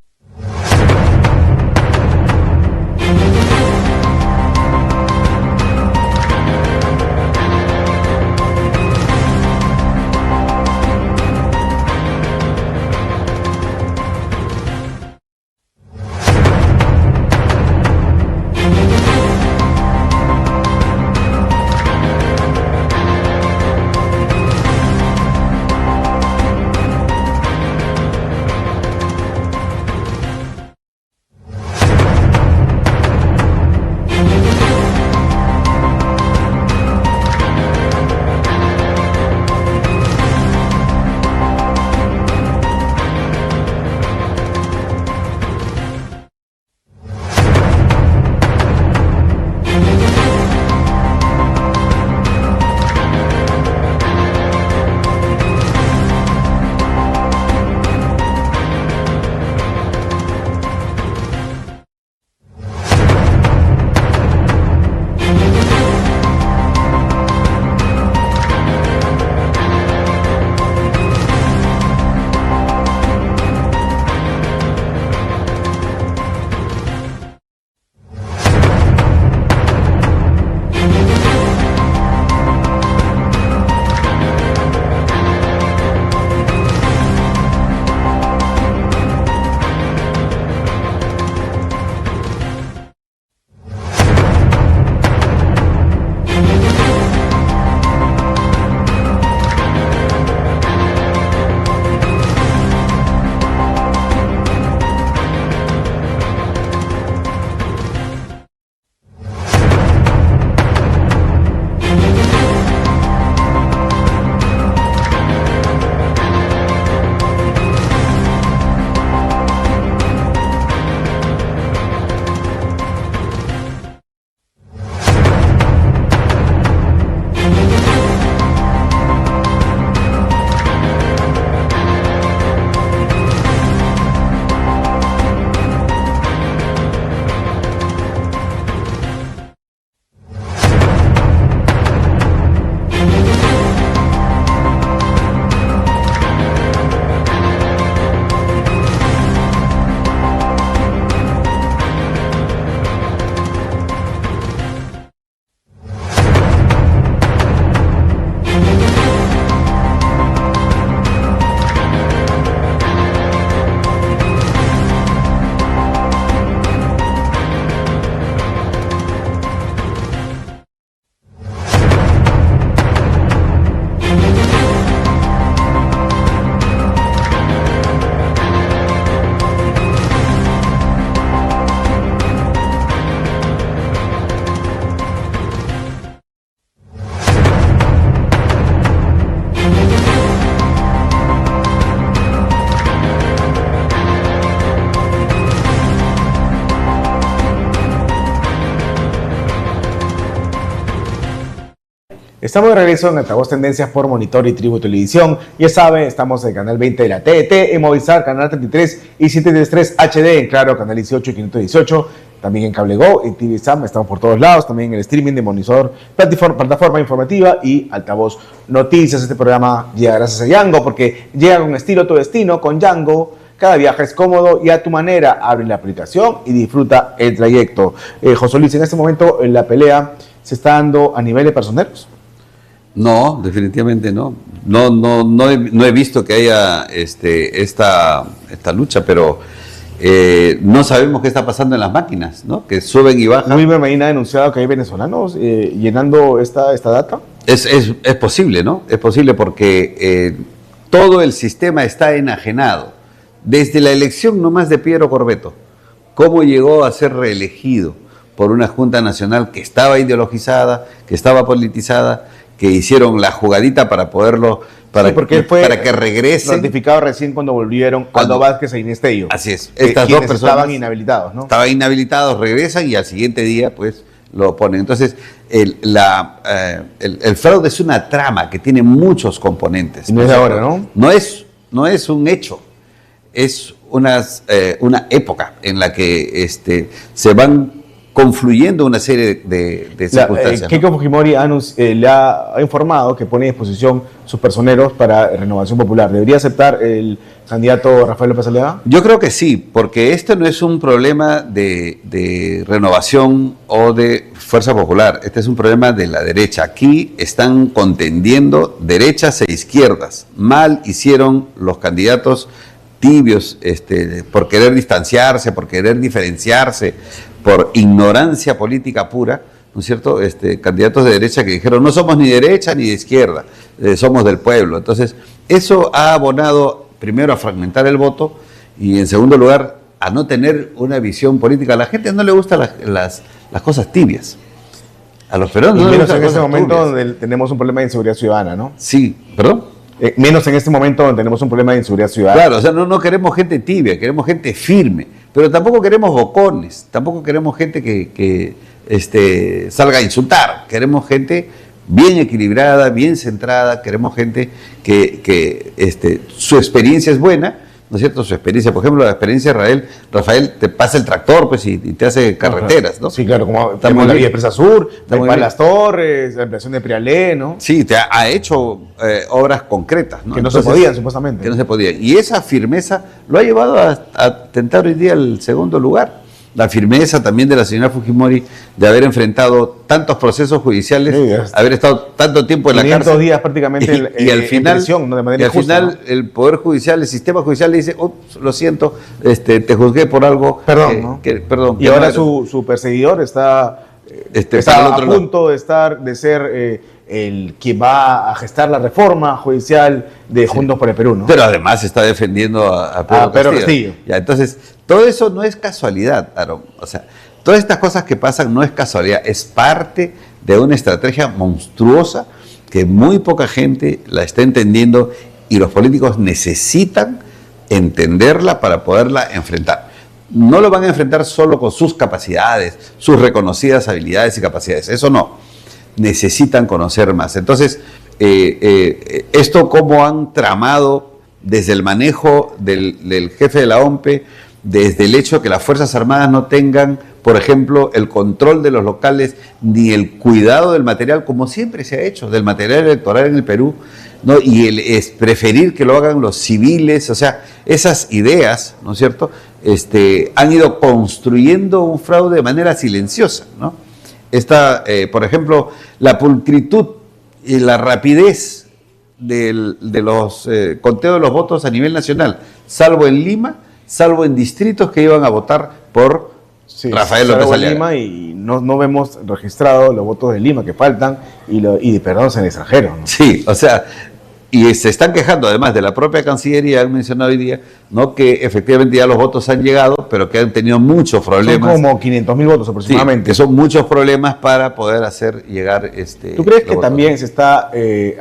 [SPEAKER 1] Estamos de regreso en Altavoz Tendencias por Monitor y Tribu Televisión. Ya saben, estamos en el canal 20 de la TDT, en Movistar, canal 33 y 733 HD, en Claro, canal 18 y 518, también en Cable Go, en TV Sam, estamos por todos lados, también en el streaming de Monitor, plataforma informativa y Altavoz Noticias. Este programa llega gracias a Yango, porque llega con estilo tu destino, con Yango. Cada viaje es cómodo y a tu manera. Abre la aplicación y disfruta el trayecto. José Luis, en este momento la pelea se está dando a nivel de personeros.
[SPEAKER 2] No, definitivamente no. No he visto que haya esta lucha, pero no sabemos qué está pasando en las máquinas, ¿no? Que suben y bajan.
[SPEAKER 1] Luis Medina ha denunciado que hay venezolanos llenando esta data.
[SPEAKER 2] Es posible, ¿no? Es posible porque todo el sistema está enajenado. Desde la elección nomás de Piero Corbeto, cómo llegó a ser reelegido por una Junta Nacional que estaba ideologizada, que estaba politizada, que hicieron la jugadita para poderlo, para que regrese.
[SPEAKER 1] Notificado recién cuando volvieron, cuando Vázquez e Inés Tello.
[SPEAKER 2] Así es. Estas dos personas
[SPEAKER 1] estaban inhabilitados, ¿no?
[SPEAKER 2] Estaban inhabilitados, regresan y al siguiente día, pues, lo ponen. Entonces, el fraude es una trama que tiene muchos componentes.
[SPEAKER 1] Y no es de ahora, ¿no?
[SPEAKER 2] No es un hecho. Es una época en la que se van confluyendo una serie de circunstancias.
[SPEAKER 1] Keiko Fujimori le ha informado que pone a disposición sus personeros para Renovación Popular. ¿Debería aceptar el candidato Rafael López Aliaga?
[SPEAKER 2] Yo creo que sí, porque este no es un problema de renovación o de Fuerza Popular. Este es un problema de la derecha. Aquí están contendiendo derechas e izquierdas. Mal hicieron los candidatos tibios, por querer distanciarse, por querer diferenciarse, por ignorancia política pura, ¿no es cierto? Candidatos de derecha que dijeron, no somos ni derecha ni de izquierda, somos del pueblo. Entonces, eso ha abonado, primero, a fragmentar el voto y, en segundo lugar, a no tener una visión política. A la gente no le gustan las cosas tibias. A los peruanos no les gustan
[SPEAKER 1] en
[SPEAKER 2] las
[SPEAKER 1] ese
[SPEAKER 2] cosas
[SPEAKER 1] momento
[SPEAKER 2] turbias.
[SPEAKER 1] donde tenemos un problema de inseguridad ciudadana, ¿no?
[SPEAKER 2] Sí, ¿perdón?
[SPEAKER 1] Menos en este momento donde tenemos un problema de inseguridad ciudadana.
[SPEAKER 2] Claro, o sea, no queremos gente tibia, queremos gente firme, pero tampoco queremos bocones, tampoco queremos gente que salga a insultar, queremos gente bien equilibrada, bien centrada, queremos gente que su experiencia es buena, ¿no es cierto? Su experiencia, por ejemplo, la experiencia de Rafael te pasa el tractor pues y te hace carreteras, ¿no?
[SPEAKER 1] Sí, claro, como tenemos la Vía Expresa Sur, Las Torres, la ampliación de Prialé, ¿no?
[SPEAKER 2] Sí, te ha hecho obras concretas, ¿no?
[SPEAKER 1] Que no se podían, supuestamente.
[SPEAKER 2] Que no se podían. Y esa firmeza lo ha llevado a tentar hoy día el segundo lugar. La firmeza también de la señora Fujimori de haber enfrentado tantos procesos judiciales, sí, haber estado tanto tiempo en la cárcel.
[SPEAKER 1] 500 días prácticamente
[SPEAKER 2] y al final,
[SPEAKER 1] en prisión, ¿no? De manera
[SPEAKER 2] y al
[SPEAKER 1] injusta,
[SPEAKER 2] final
[SPEAKER 1] ¿no?
[SPEAKER 2] el Poder Judicial, el sistema judicial le dice, lo siento, te juzgué por algo.
[SPEAKER 1] Perdón, ¿no?
[SPEAKER 2] Perdón.
[SPEAKER 1] Y ahora su perseguidor está a punto de ser el que va a gestar la reforma judicial de Juntos por el Perú, ¿no?
[SPEAKER 2] Pero además está defendiendo a Pedro Castillo. Ya, entonces, todo eso no es casualidad, Aaron. O sea, todas estas cosas que pasan no es casualidad, es parte de una estrategia monstruosa que muy poca gente la está entendiendo y los políticos necesitan entenderla para poderla enfrentar. No lo van a enfrentar solo con sus capacidades, sus reconocidas habilidades y capacidades, eso no. Necesitan conocer más. Entonces, esto cómo han tramado desde el manejo del jefe de la OMPE, desde el hecho que las Fuerzas Armadas no tengan, por ejemplo, el control de los locales, ni el cuidado del material, como siempre se ha hecho, del material electoral en el Perú, ¿no? Y es preferir que lo hagan los civiles, o sea, esas ideas, ¿no es cierto?, han ido construyendo un fraude de manera silenciosa, ¿no? Por ejemplo, la pulcritud y la rapidez de los conteos de los votos a nivel nacional, salvo en Lima, salvo en distritos que iban a votar por Rafael López Aliaga.
[SPEAKER 1] Lima y no vemos registrados los votos de Lima que faltan y perdón, en el extranjero, ¿no?
[SPEAKER 2] Sí, o sea, y se están quejando además de la propia Cancillería, han mencionado hoy día, ¿no?, que efectivamente ya los votos han llegado, pero que han tenido muchos problemas.
[SPEAKER 1] Son como 500.000 votos aproximadamente.
[SPEAKER 2] Sí, que son muchos problemas para poder hacer llegar
[SPEAKER 1] ¿Tú crees que también se está,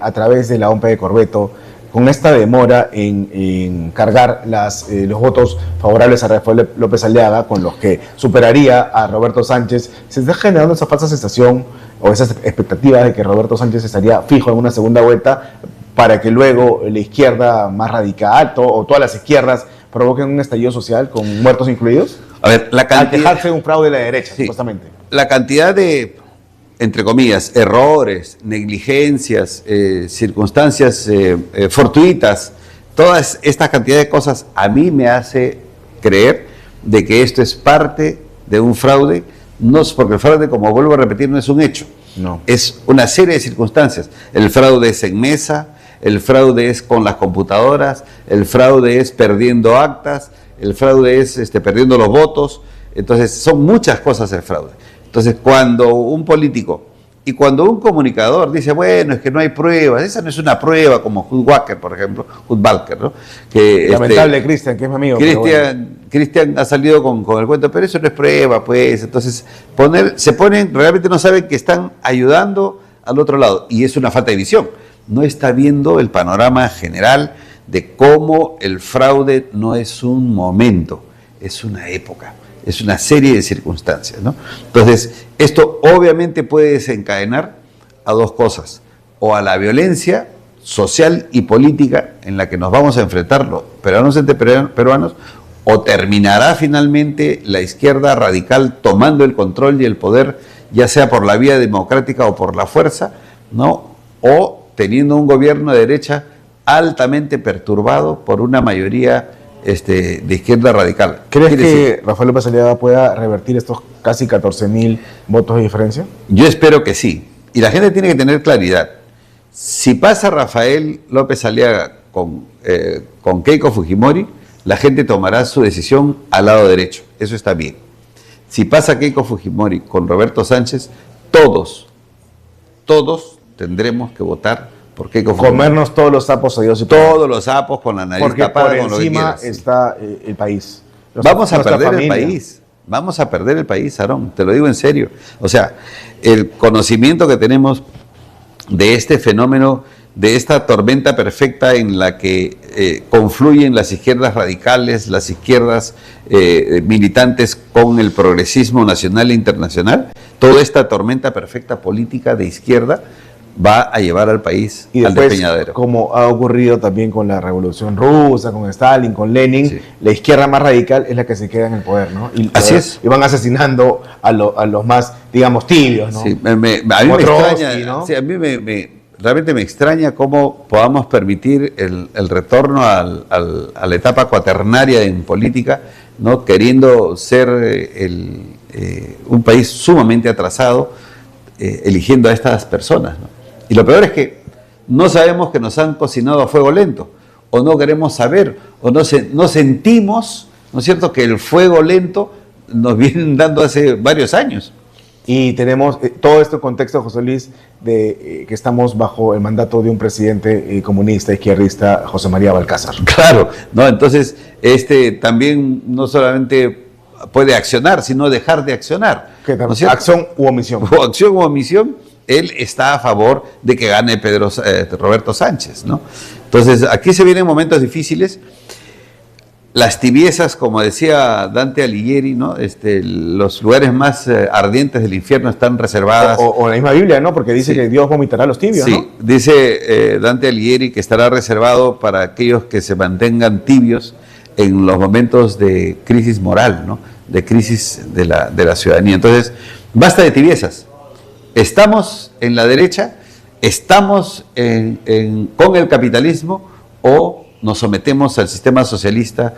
[SPEAKER 1] a través de la OMP de Corbeto, con esta demora en cargar los votos favorables a Rafael López Aliaga, con los que superaría a Roberto Sánchez, se está generando esa falsa sensación o esas expectativas de que Roberto Sánchez estaría fijo en una segunda vuelta para que luego la izquierda más radical o todas las izquierdas provoquen un estallido social con muertos incluidos?
[SPEAKER 2] A ver,
[SPEAKER 1] al quejarse de un fraude de la derecha, sí, supuestamente.
[SPEAKER 2] La cantidad de, entre comillas, errores, negligencias, circunstancias fortuitas, todas estas cantidades de cosas a mí me hace creer de que esto es parte de un fraude, no es porque el fraude, como vuelvo a repetir, no es un hecho, no, es una serie de circunstancias. El fraude es en mesa, el fraude es con las computadoras, el fraude es perdiendo actas, el fraude es perdiendo los votos. Entonces son muchas cosas el fraude. Entonces cuando un político y cuando un comunicador dice, bueno, es que no hay pruebas, esa no es una prueba, como Hudtwalcker, por ejemplo, Hudtwalcker, ¿no? Que,
[SPEAKER 1] lamentable, Cristian, que es mi amigo.
[SPEAKER 2] Cristian ha salido con el cuento, pero eso no es prueba, pues. Entonces realmente no saben que están ayudando al otro lado, y es una falta de visión. No está viendo el panorama general de cómo el fraude no es un momento, es una época, es una serie de circunstancias, ¿no? Entonces, esto obviamente puede desencadenar a dos cosas, o a la violencia social y política en la que nos vamos a enfrentar los peruanos entre peruanos, o terminará finalmente la izquierda radical tomando el control y el poder, ya sea por la vía democrática o por la fuerza, ¿no? O teniendo un gobierno de derecha altamente perturbado por una mayoría de izquierda radical.
[SPEAKER 1] ¿Crees que Rafael López Aliaga pueda revertir estos casi 14.000 votos de diferencia?
[SPEAKER 2] Yo espero que sí. Y la gente tiene que tener claridad. Si pasa Rafael López Aliaga con Keiko Fujimori, la gente tomará su decisión al lado derecho. Eso está bien. Si pasa Keiko Fujimori con Roberto Sánchez, todos tendremos que votar por Keiko Fujimori.
[SPEAKER 1] Comernos todos los sapos a Dios y
[SPEAKER 2] todos los sapos con la nariz tapada.
[SPEAKER 1] Porque por encima está el país.
[SPEAKER 2] Vamos a perder el país. Vamos a perder el país, Aarón. Te lo digo en serio. O sea, el conocimiento que tenemos de este fenómeno, de esta tormenta perfecta en la que confluyen las izquierdas radicales, las izquierdas militantes con el progresismo nacional e internacional, toda esta tormenta perfecta política de izquierda va a llevar al país
[SPEAKER 1] y
[SPEAKER 2] al
[SPEAKER 1] después,
[SPEAKER 2] despeñadero.
[SPEAKER 1] Como ha ocurrido también con la Revolución Rusa, con Stalin, con Lenin, sí, la izquierda más radical es la que se queda en el poder, ¿no? Y,
[SPEAKER 2] así es.
[SPEAKER 1] Y van asesinando a los más, digamos, tibios, ¿no?
[SPEAKER 2] Sí, a mí me extraña, ¿no? Sí, a mí realmente me extraña cómo podamos permitir el retorno a la etapa cuaternaria en política, ¿no? Queriendo ser un país sumamente atrasado, eligiendo a estas personas, ¿no? Y lo peor es que no sabemos que nos han cocinado a fuego lento, o no queremos saber, o no sentimos, ¿no es cierto?, que el fuego lento nos vienen dando hace varios años.
[SPEAKER 1] Y tenemos todo este contexto, José Luis, de que estamos bajo el mandato de un presidente comunista, izquierdista, José María Balcázar.
[SPEAKER 2] Claro, ¿no? Entonces, también no solamente puede accionar, sino dejar de accionar.
[SPEAKER 1] ¿No es acción u omisión?
[SPEAKER 2] O acción u omisión, él está a favor de que gane Roberto Sánchez, ¿no? Entonces, aquí se vienen momentos difíciles. Las tibiezas, como decía Dante Alighieri, ¿no? Los lugares más ardientes del infierno están reservadas.
[SPEAKER 1] O la misma Biblia, ¿no? Porque dice, sí, que Dios vomitará a los tibios,
[SPEAKER 2] sí,
[SPEAKER 1] ¿no?
[SPEAKER 2] Dice Dante Alighieri que estará reservado para aquellos que se mantengan tibios en los momentos de crisis moral, ¿no? De crisis de la ciudadanía. Entonces, basta de tibiezas. Estamos en la derecha, estamos con el capitalismo, o nos sometemos al sistema socialista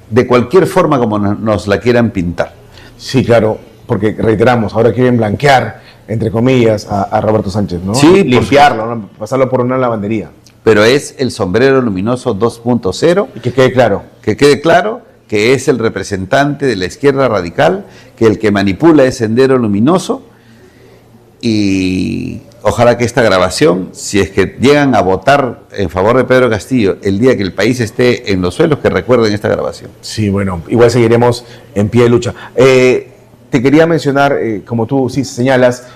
[SPEAKER 2] de cualquier forma como nos la quieran pintar.
[SPEAKER 1] Sí, claro, porque reiteramos, ahora quieren blanquear, entre comillas, a Roberto Sánchez, ¿no?
[SPEAKER 2] Sí,
[SPEAKER 1] limpiarlo, ¿no? Pasarlo por una lavandería.
[SPEAKER 2] Pero es el sombrero luminoso 2.0.
[SPEAKER 1] Y que quede claro.
[SPEAKER 2] Que quede claro que es el representante de la izquierda radical, que el que manipula ese sendero luminoso. Y ojalá que esta grabación, si es que llegan a votar en favor de Pedro Castillo el día que el país esté en los suelos, que recuerden esta grabación.
[SPEAKER 1] Sí, bueno, igual seguiremos en pie de lucha. Te quería mencionar, como tú sí señalas,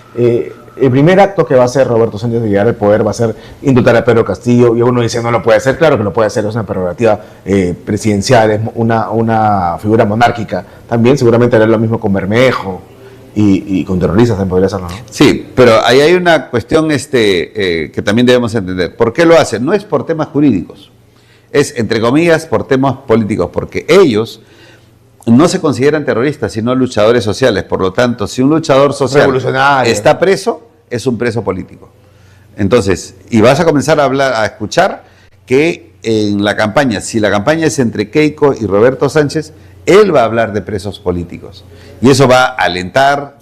[SPEAKER 1] el primer acto que va a hacer Roberto Sánchez de llegar al poder va a ser indultar a Pedro Castillo, y uno dice no lo puede hacer, claro que lo puede hacer, es una prerrogativa presidencial, es una figura monárquica. También seguramente hará lo mismo con Bermejo y con terroristas también podría hacerlo, ¿no?
[SPEAKER 2] Sí, pero ahí hay una cuestión que también debemos entender. ¿Por qué lo hacen? No es por temas jurídicos, es, entre comillas, por temas políticos, porque ellos no se consideran terroristas, sino luchadores sociales. Por lo tanto, si un luchador social está preso, es un preso político. Entonces, y vas a comenzar a escuchar que en la campaña, si la campaña es entre Keiko y Roberto Sánchez, él va a hablar de presos políticos. Y eso va a alentar,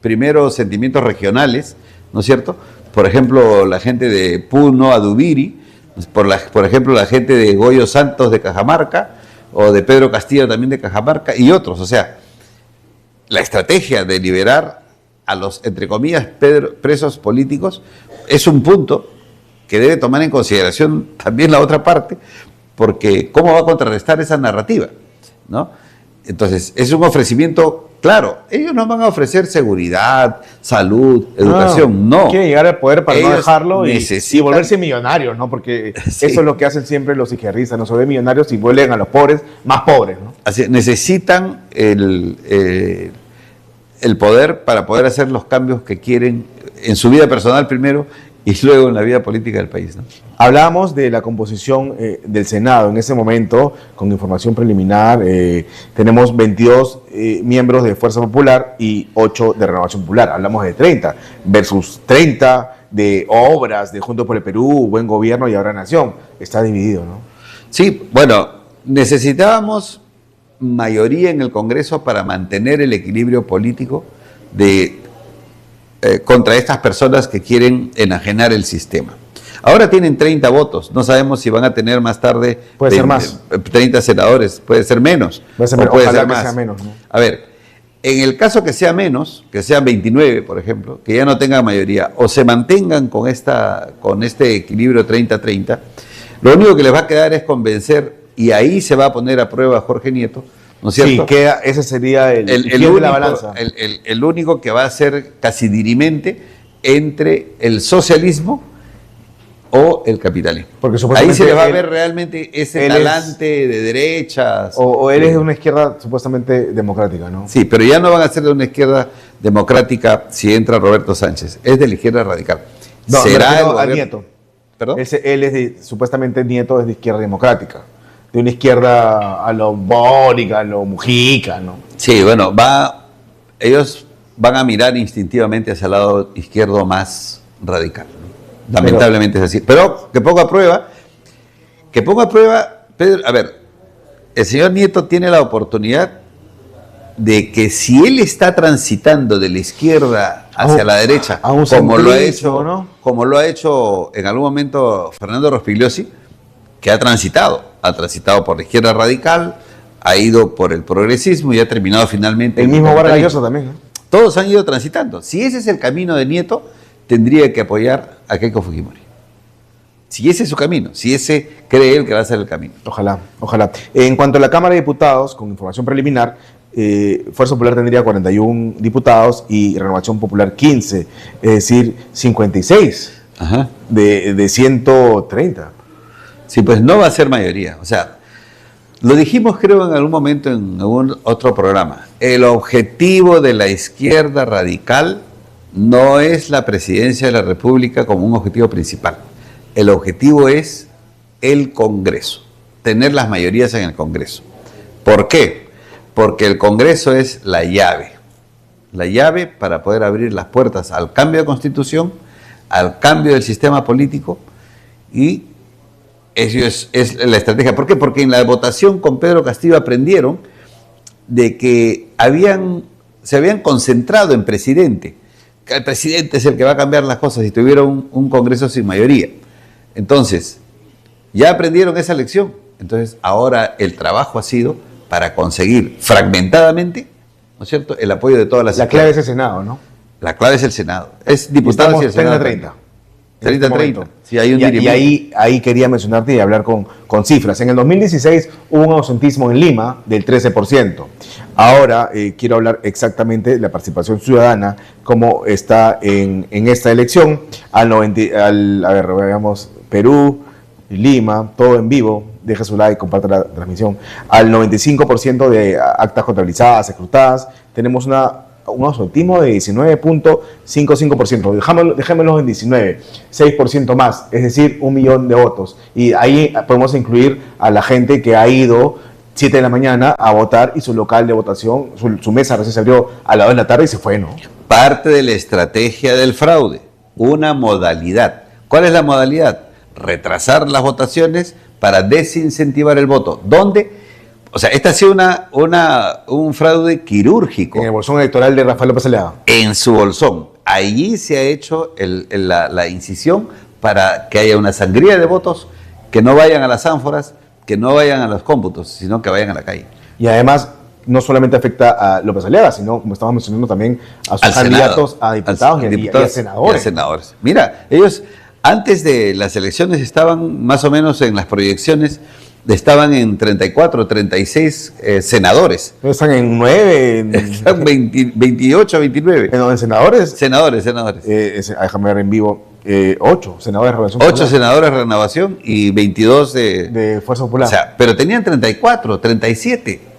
[SPEAKER 2] primero, sentimientos regionales, ¿no es cierto? Por ejemplo, la gente de Puno, Adubiri, por ejemplo, la gente de Goyo Santos de Cajamarca, o de Pedro Castillo también de Cajamarca, y otros. O sea, la estrategia de liberar a los, entre comillas, presos políticos es un punto que debe tomar en consideración también la otra parte, porque ¿cómo va a contrarrestar esa narrativa? ¿No? Entonces, es un ofrecimiento, claro, ellos no van a ofrecer seguridad, salud, educación, no.
[SPEAKER 1] Quieren llegar al poder para ellos no dejarlo y volverse millonarios, ¿no? Porque sí, eso es lo que hacen siempre los izquierdistas, no se ven millonarios y vuelven a los pobres más pobres, ¿no?
[SPEAKER 2] Así, necesitan el poder para poder hacer los cambios que quieren en su vida personal primero y luego en la vida política del país, ¿no?
[SPEAKER 1] Hablábamos de la composición del Senado. En ese momento, con información preliminar, tenemos 22 miembros de Fuerza Popular y 8 de Renovación Popular. Hablamos de 30 versus 30 de Obras, de Juntos por el Perú, Buen Gobierno y Ahora Nación. Está dividido, ¿no?
[SPEAKER 2] Sí, bueno, necesitábamos mayoría en el Congreso para mantener el equilibrio político contra estas personas que quieren enajenar el sistema. Ahora tienen 30 votos, no sabemos si van a tener más tarde
[SPEAKER 1] puede ser más.
[SPEAKER 2] 30 senadores, puede ser menos,
[SPEAKER 1] puede ser más. Sea menos, ¿no?
[SPEAKER 2] A ver, en el caso que sea menos, que sean 29, por ejemplo, que ya no tengan mayoría, o se mantengan con este equilibrio 30-30, lo único que les va a quedar es convencer, y ahí se va a poner a prueba Jorge Nieto, ¿no es cierto?
[SPEAKER 1] Sí, ese sería el
[SPEAKER 2] único, de la balanza. El único que va a ser casi dirimente entre el socialismo o el capitalismo.
[SPEAKER 1] Porque
[SPEAKER 2] ahí se le va a ver realmente ese talante de derechas.
[SPEAKER 1] O él es de una izquierda supuestamente democrática, ¿no?
[SPEAKER 2] Sí, pero ya no van a ser de una izquierda democrática si entra Roberto Sánchez. Es de la izquierda radical.
[SPEAKER 1] No, será el Nieto.
[SPEAKER 2] ¿Perdón?
[SPEAKER 1] Él es supuestamente Nieto es de izquierda democrática. De una izquierda a lo Boric, a lo Mujica, ¿no?
[SPEAKER 2] Sí, bueno, ellos van a mirar instintivamente hacia el lado izquierdo más radical, ¿no? Lamentablemente es así. Pero que ponga a prueba, Pedro, a ver, el señor Nieto tiene la oportunidad de que si él está transitando de la izquierda hacia la derecha, como lo ha hecho en algún momento Fernando Rospigliosi, que ha transitado por la izquierda radical, ha ido por el progresismo y ha terminado finalmente...
[SPEAKER 1] El mismo Vargas Llosa también, ¿no?
[SPEAKER 2] Todos han ido transitando. Si ese es el camino de Nieto, tendría que apoyar a Keiko Fujimori. Si ese es su camino, si ese cree él que va a ser el camino.
[SPEAKER 1] Ojalá. En cuanto a la Cámara de Diputados, con información preliminar, Fuerza Popular tendría 41 diputados y Renovación Popular 15, es decir, 56 de 130.
[SPEAKER 2] Sí, pues no va a ser mayoría. O sea, lo dijimos creo en algún momento en algún otro programa. El objetivo de la izquierda radical no es la presidencia de la República como un objetivo principal. El objetivo es el Congreso, tener las mayorías en el Congreso. ¿Por qué? Porque el Congreso es la llave para poder abrir las puertas al cambio de constitución, al cambio del sistema político, y eso es la estrategia. ¿Por qué? Porque en la votación con Pedro Castillo aprendieron de que se habían concentrado en presidente, que el presidente es el que va a cambiar las cosas si tuviera un Congreso sin mayoría. Entonces, ya aprendieron esa lección. Entonces, ahora el trabajo ha sido para conseguir fragmentadamente, ¿no es cierto?, el apoyo de todas las...
[SPEAKER 1] La clave es el Senado, ¿no?
[SPEAKER 2] La clave es el Senado. Es diputados y el Senado.
[SPEAKER 1] 30.
[SPEAKER 2] 30-30. Sí, hay un
[SPEAKER 1] y ahí quería mencionarte y hablar con cifras. En el 2016 hubo un ausentismo en Lima del 13%. Ahora quiero hablar exactamente de la participación ciudadana, cómo está en esta elección. A ver, veamos, Perú, Lima, todo en vivo. Deja su like, comparte la transmisión. Al 95% de actas contabilizadas, escrutadas. Tenemos un ausentismo de 19.55%. Dejémoslo en 19, 6% más, es decir, 1 millón de votos. Y ahí podemos incluir a la gente que ha ido 7 de la mañana a votar y su local de votación, su mesa recién se abrió a las 2 de la tarde y se fue, ¿no?
[SPEAKER 2] Parte de la estrategia del fraude, una modalidad. ¿Cuál es la modalidad? Retrasar las votaciones para desincentivar el voto. ¿Dónde? O sea, esta ha sido un fraude quirúrgico.
[SPEAKER 1] En el bolsón electoral de Rafael López Aliaga.
[SPEAKER 2] En su bolsón. Allí se ha hecho la incisión para que haya una sangría de votos, que no vayan a las ánforas, que no vayan a los cómputos, sino que vayan a la calle.
[SPEAKER 1] Y además, no solamente afecta a López Aliaga, sino, como estamos mencionando, también a sus candidatos, Senado, a diputados y a senadores.
[SPEAKER 2] Y a senadores. Mira, ellos antes de las elecciones estaban más o menos en las proyecciones, estaban en 34, 36 senadores.
[SPEAKER 1] Están en 9.
[SPEAKER 2] Están 28, 29.
[SPEAKER 1] ¿En senadores?
[SPEAKER 2] Senadores.
[SPEAKER 1] Déjame ver en vivo. 8 senadores de Renovación.
[SPEAKER 2] 8 senadores de Renovación y 22 de
[SPEAKER 1] Fuerza Popular.
[SPEAKER 2] O sea, pero tenían 34, 37.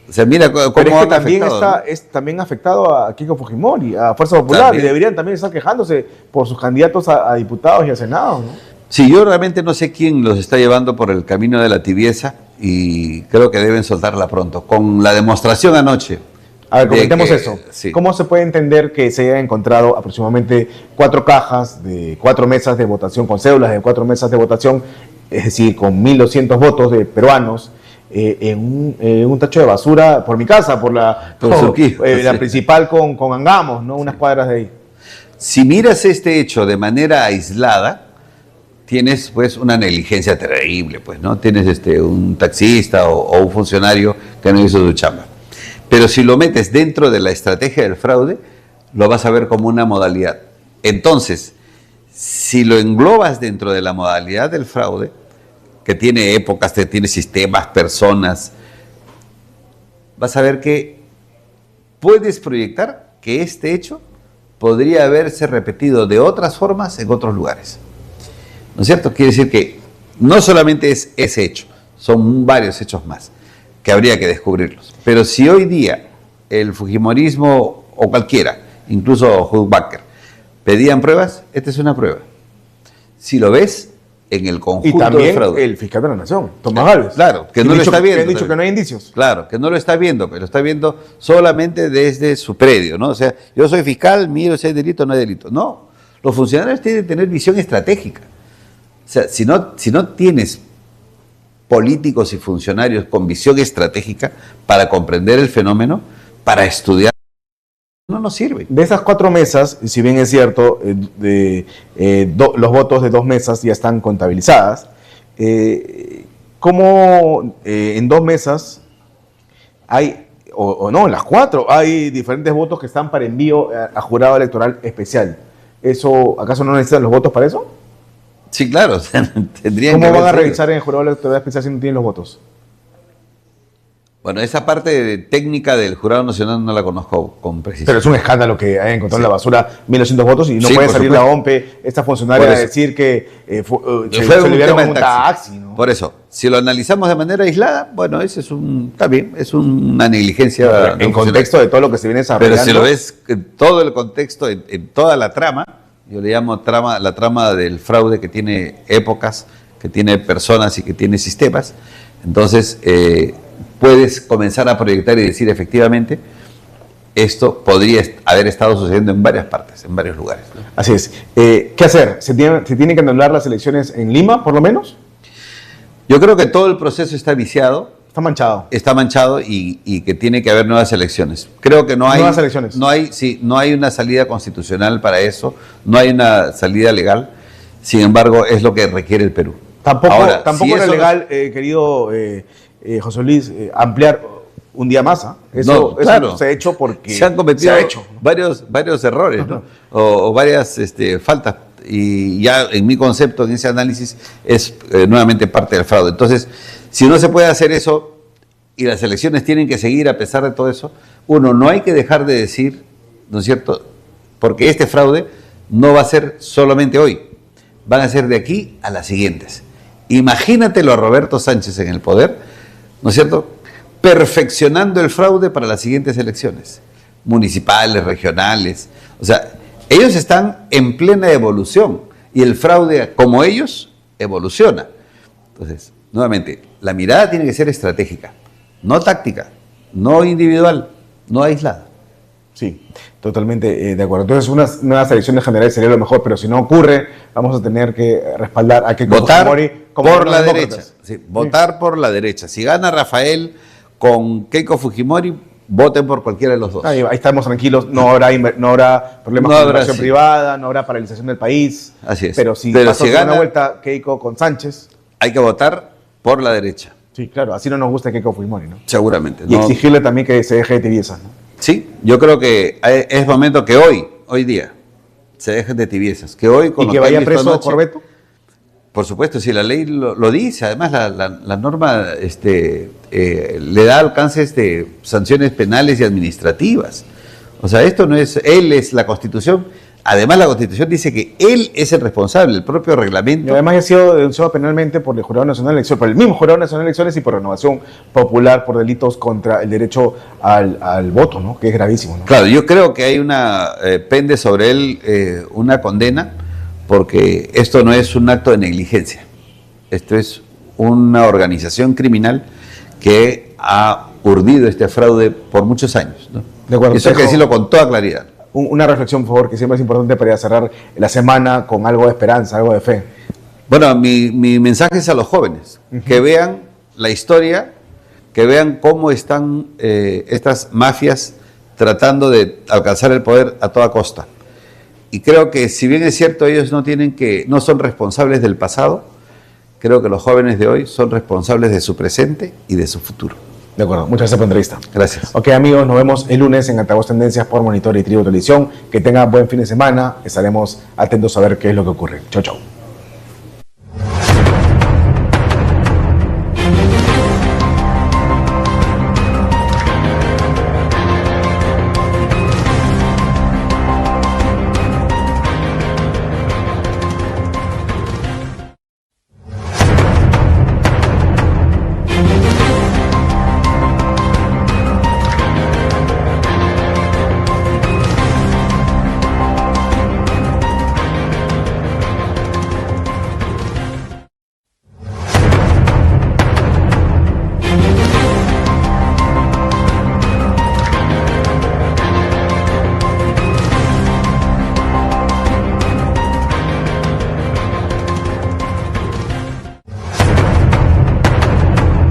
[SPEAKER 2] O sea, mira cómo
[SPEAKER 1] pero es que
[SPEAKER 2] también
[SPEAKER 1] es también afectado a Keiko Fujimori, a Fuerza Popular, también. Y deberían también estar quejándose por sus candidatos a diputados y a Senado, ¿no?
[SPEAKER 2] Sí, yo realmente no sé quién los está llevando por el camino de la tibieza y creo que deben soltarla pronto. Con la demostración anoche.
[SPEAKER 1] A ver, comentemos eso. Sí. ¿Cómo se puede entender que se haya encontrado aproximadamente 4 cajas de 4 mesas de votación, con cédulas de 4 mesas de votación, es decir, con 1.200 votos de peruanos, en un tacho de basura por mi casa, por la principal con Angamos, ¿no? Unas cuadras de ahí?
[SPEAKER 2] Si miras este hecho de manera aislada, tienes pues una negligencia terrible, pues, ¿no? Tienes un taxista o un funcionario que no hizo su chamba. Pero si lo metes dentro de la estrategia del fraude, lo vas a ver como una modalidad. Entonces, si lo englobas dentro de la modalidad del fraude, que tiene épocas, que tiene sistemas, personas, vas a ver que puedes proyectar que este hecho podría haberse repetido de otras formas en otros lugares. ¿No es cierto? Quiere decir que no solamente es ese hecho, son varios hechos más que habría que descubrirlos. Pero si hoy día el fujimorismo o cualquiera, incluso Hubacker, pedían pruebas, esta es una prueba. Si lo ves en el conjunto
[SPEAKER 1] y también
[SPEAKER 2] del fraude.
[SPEAKER 1] El fiscal de la Nación, Tomás Gálvez.
[SPEAKER 2] Claro, que no lo está viendo.
[SPEAKER 1] Que han dicho que no hay indicios.
[SPEAKER 2] Claro, que no lo está viendo, pero lo está viendo solamente desde su predio, ¿no? O sea, yo soy fiscal, miro si hay delito o no hay delito. No, los funcionarios tienen que tener visión estratégica. O sea, si no tienes políticos y funcionarios con visión estratégica para comprender el fenómeno, para estudiar, no nos sirve.
[SPEAKER 1] De esas 4 mesas, si bien es cierto, los votos de 2 mesas ya están contabilizadas, ¿cómo en 2 mesas hay, o no, en las 4, hay diferentes votos que están para envío a jurado electoral especial? ¿Acaso no necesitan los votos para eso?
[SPEAKER 2] Sí, claro.
[SPEAKER 1] ¿Cómo van a revisar en el jurado electoral especial si no tienen los votos?
[SPEAKER 2] Bueno, esa parte técnica del Jurado Nacional no la conozco con precisión.
[SPEAKER 1] Pero es un escándalo que hayan encontrado en la basura 1.200 votos y no puede salir la OMPE, esta funcionaria, a decir que se olvidaron un taxi, ¿no?
[SPEAKER 2] Por eso, si lo analizamos de manera aislada, bueno, ese está bien, es una negligencia.
[SPEAKER 1] En contexto de todo lo que se viene desarrollando.
[SPEAKER 2] Pero si lo ves en todo el contexto, en toda la trama, yo le llamo la trama del fraude que tiene épocas, que tiene personas y que tiene sistemas, entonces puedes comenzar a proyectar y decir efectivamente esto podría haber estado sucediendo en varias partes, en varios lugares, ¿no?
[SPEAKER 1] Así es. ¿Qué hacer? ¿Se tienen que anular las elecciones en Lima, por lo menos?
[SPEAKER 2] Yo creo que todo el proceso está viciado.
[SPEAKER 1] Está manchado.
[SPEAKER 2] Está manchado y que tiene que haber nuevas elecciones. Creo que no hay...
[SPEAKER 1] Nuevas elecciones.
[SPEAKER 2] No hay una salida constitucional para eso, no hay una salida legal, sin embargo es lo que requiere el Perú.
[SPEAKER 1] Tampoco era legal, querido José Luis, ampliar un día más.
[SPEAKER 2] No, claro.
[SPEAKER 1] Eso se ha hecho porque
[SPEAKER 2] se han cometido varios errores, ¿no? o varias faltas. Y ya en mi concepto, en ese análisis, es nuevamente parte del fraude. Entonces, si no se puede hacer eso y las elecciones tienen que seguir a pesar de todo eso, uno, no hay que dejar de decir, ¿no es cierto?, porque este fraude no va a ser solamente hoy, van a ser de aquí a las siguientes. Imagínatelo a Roberto Sánchez en el poder, ¿no es cierto?, perfeccionando el fraude para las siguientes elecciones, municipales, regionales. O sea, ellos están en plena evolución y el fraude, como ellos, evoluciona. Entonces, nuevamente, la mirada tiene que ser estratégica, no táctica, no individual, no aislada.
[SPEAKER 1] Sí, totalmente de acuerdo. Entonces, unas nuevas elecciones generales sería lo mejor, pero si no ocurre, vamos a tener que respaldar a Keiko Fujimori como
[SPEAKER 2] por la derecha. Sí, votar por la derecha. Si gana Rafael con Keiko Fujimori, voten por cualquiera de los dos.
[SPEAKER 1] Ahí estamos tranquilos, no habrá problemas con inversión privada, no habrá paralización del país.
[SPEAKER 2] Así es.
[SPEAKER 1] Pero si gana una vuelta Keiko con Sánchez,
[SPEAKER 2] hay que votar por la derecha.
[SPEAKER 1] Sí, claro, así no nos gusta Keiko Fujimori, ¿no?
[SPEAKER 2] Seguramente.
[SPEAKER 1] Y exigirle también que se deje de tibiezas, ¿no?
[SPEAKER 2] Sí, yo creo que es momento que hoy día, se dejen de tibiezas. Que hoy, con
[SPEAKER 1] ¿Y que vaya preso Corbeto?
[SPEAKER 2] Por supuesto, si la ley lo dice, además la norma le da alcances sanciones penales y administrativas. O sea, esto no es, él es la Constitución. Además, la Constitución dice que él es el responsable, el propio reglamento.
[SPEAKER 1] Y además ha sido denunciado penalmente por el Jurado Nacional de Elecciones, por el mismo Jurado Nacional de Elecciones y por Renovación Popular por delitos contra el derecho al voto, ¿no? Que es gravísimo, ¿no?
[SPEAKER 2] Claro, yo creo que hay pende sobre él una condena, porque esto no es un acto de negligencia. Esto es una organización criminal que ha urdido este fraude por muchos años, ¿no?
[SPEAKER 1] De acuerdo,
[SPEAKER 2] eso hay que decirlo con toda claridad.
[SPEAKER 1] Una reflexión, por favor, que siempre es importante para cerrar la semana con algo de esperanza, algo de fe.
[SPEAKER 2] Bueno, mi mensaje es a los jóvenes, que vean la historia, que vean cómo están estas mafias tratando de alcanzar el poder a toda costa. Y creo que, si bien es cierto, ellos no son responsables del pasado, creo que los jóvenes de hoy son responsables de su presente y de su futuro.
[SPEAKER 1] De acuerdo, muchas gracias por la entrevista.
[SPEAKER 2] Gracias.
[SPEAKER 1] Ok, amigos, nos vemos el lunes en Altavoz Tendencias por Monitor y Tribu Televisión. Que tengan buen fin de semana. Estaremos atentos a ver qué es lo que ocurre. Chau, chau.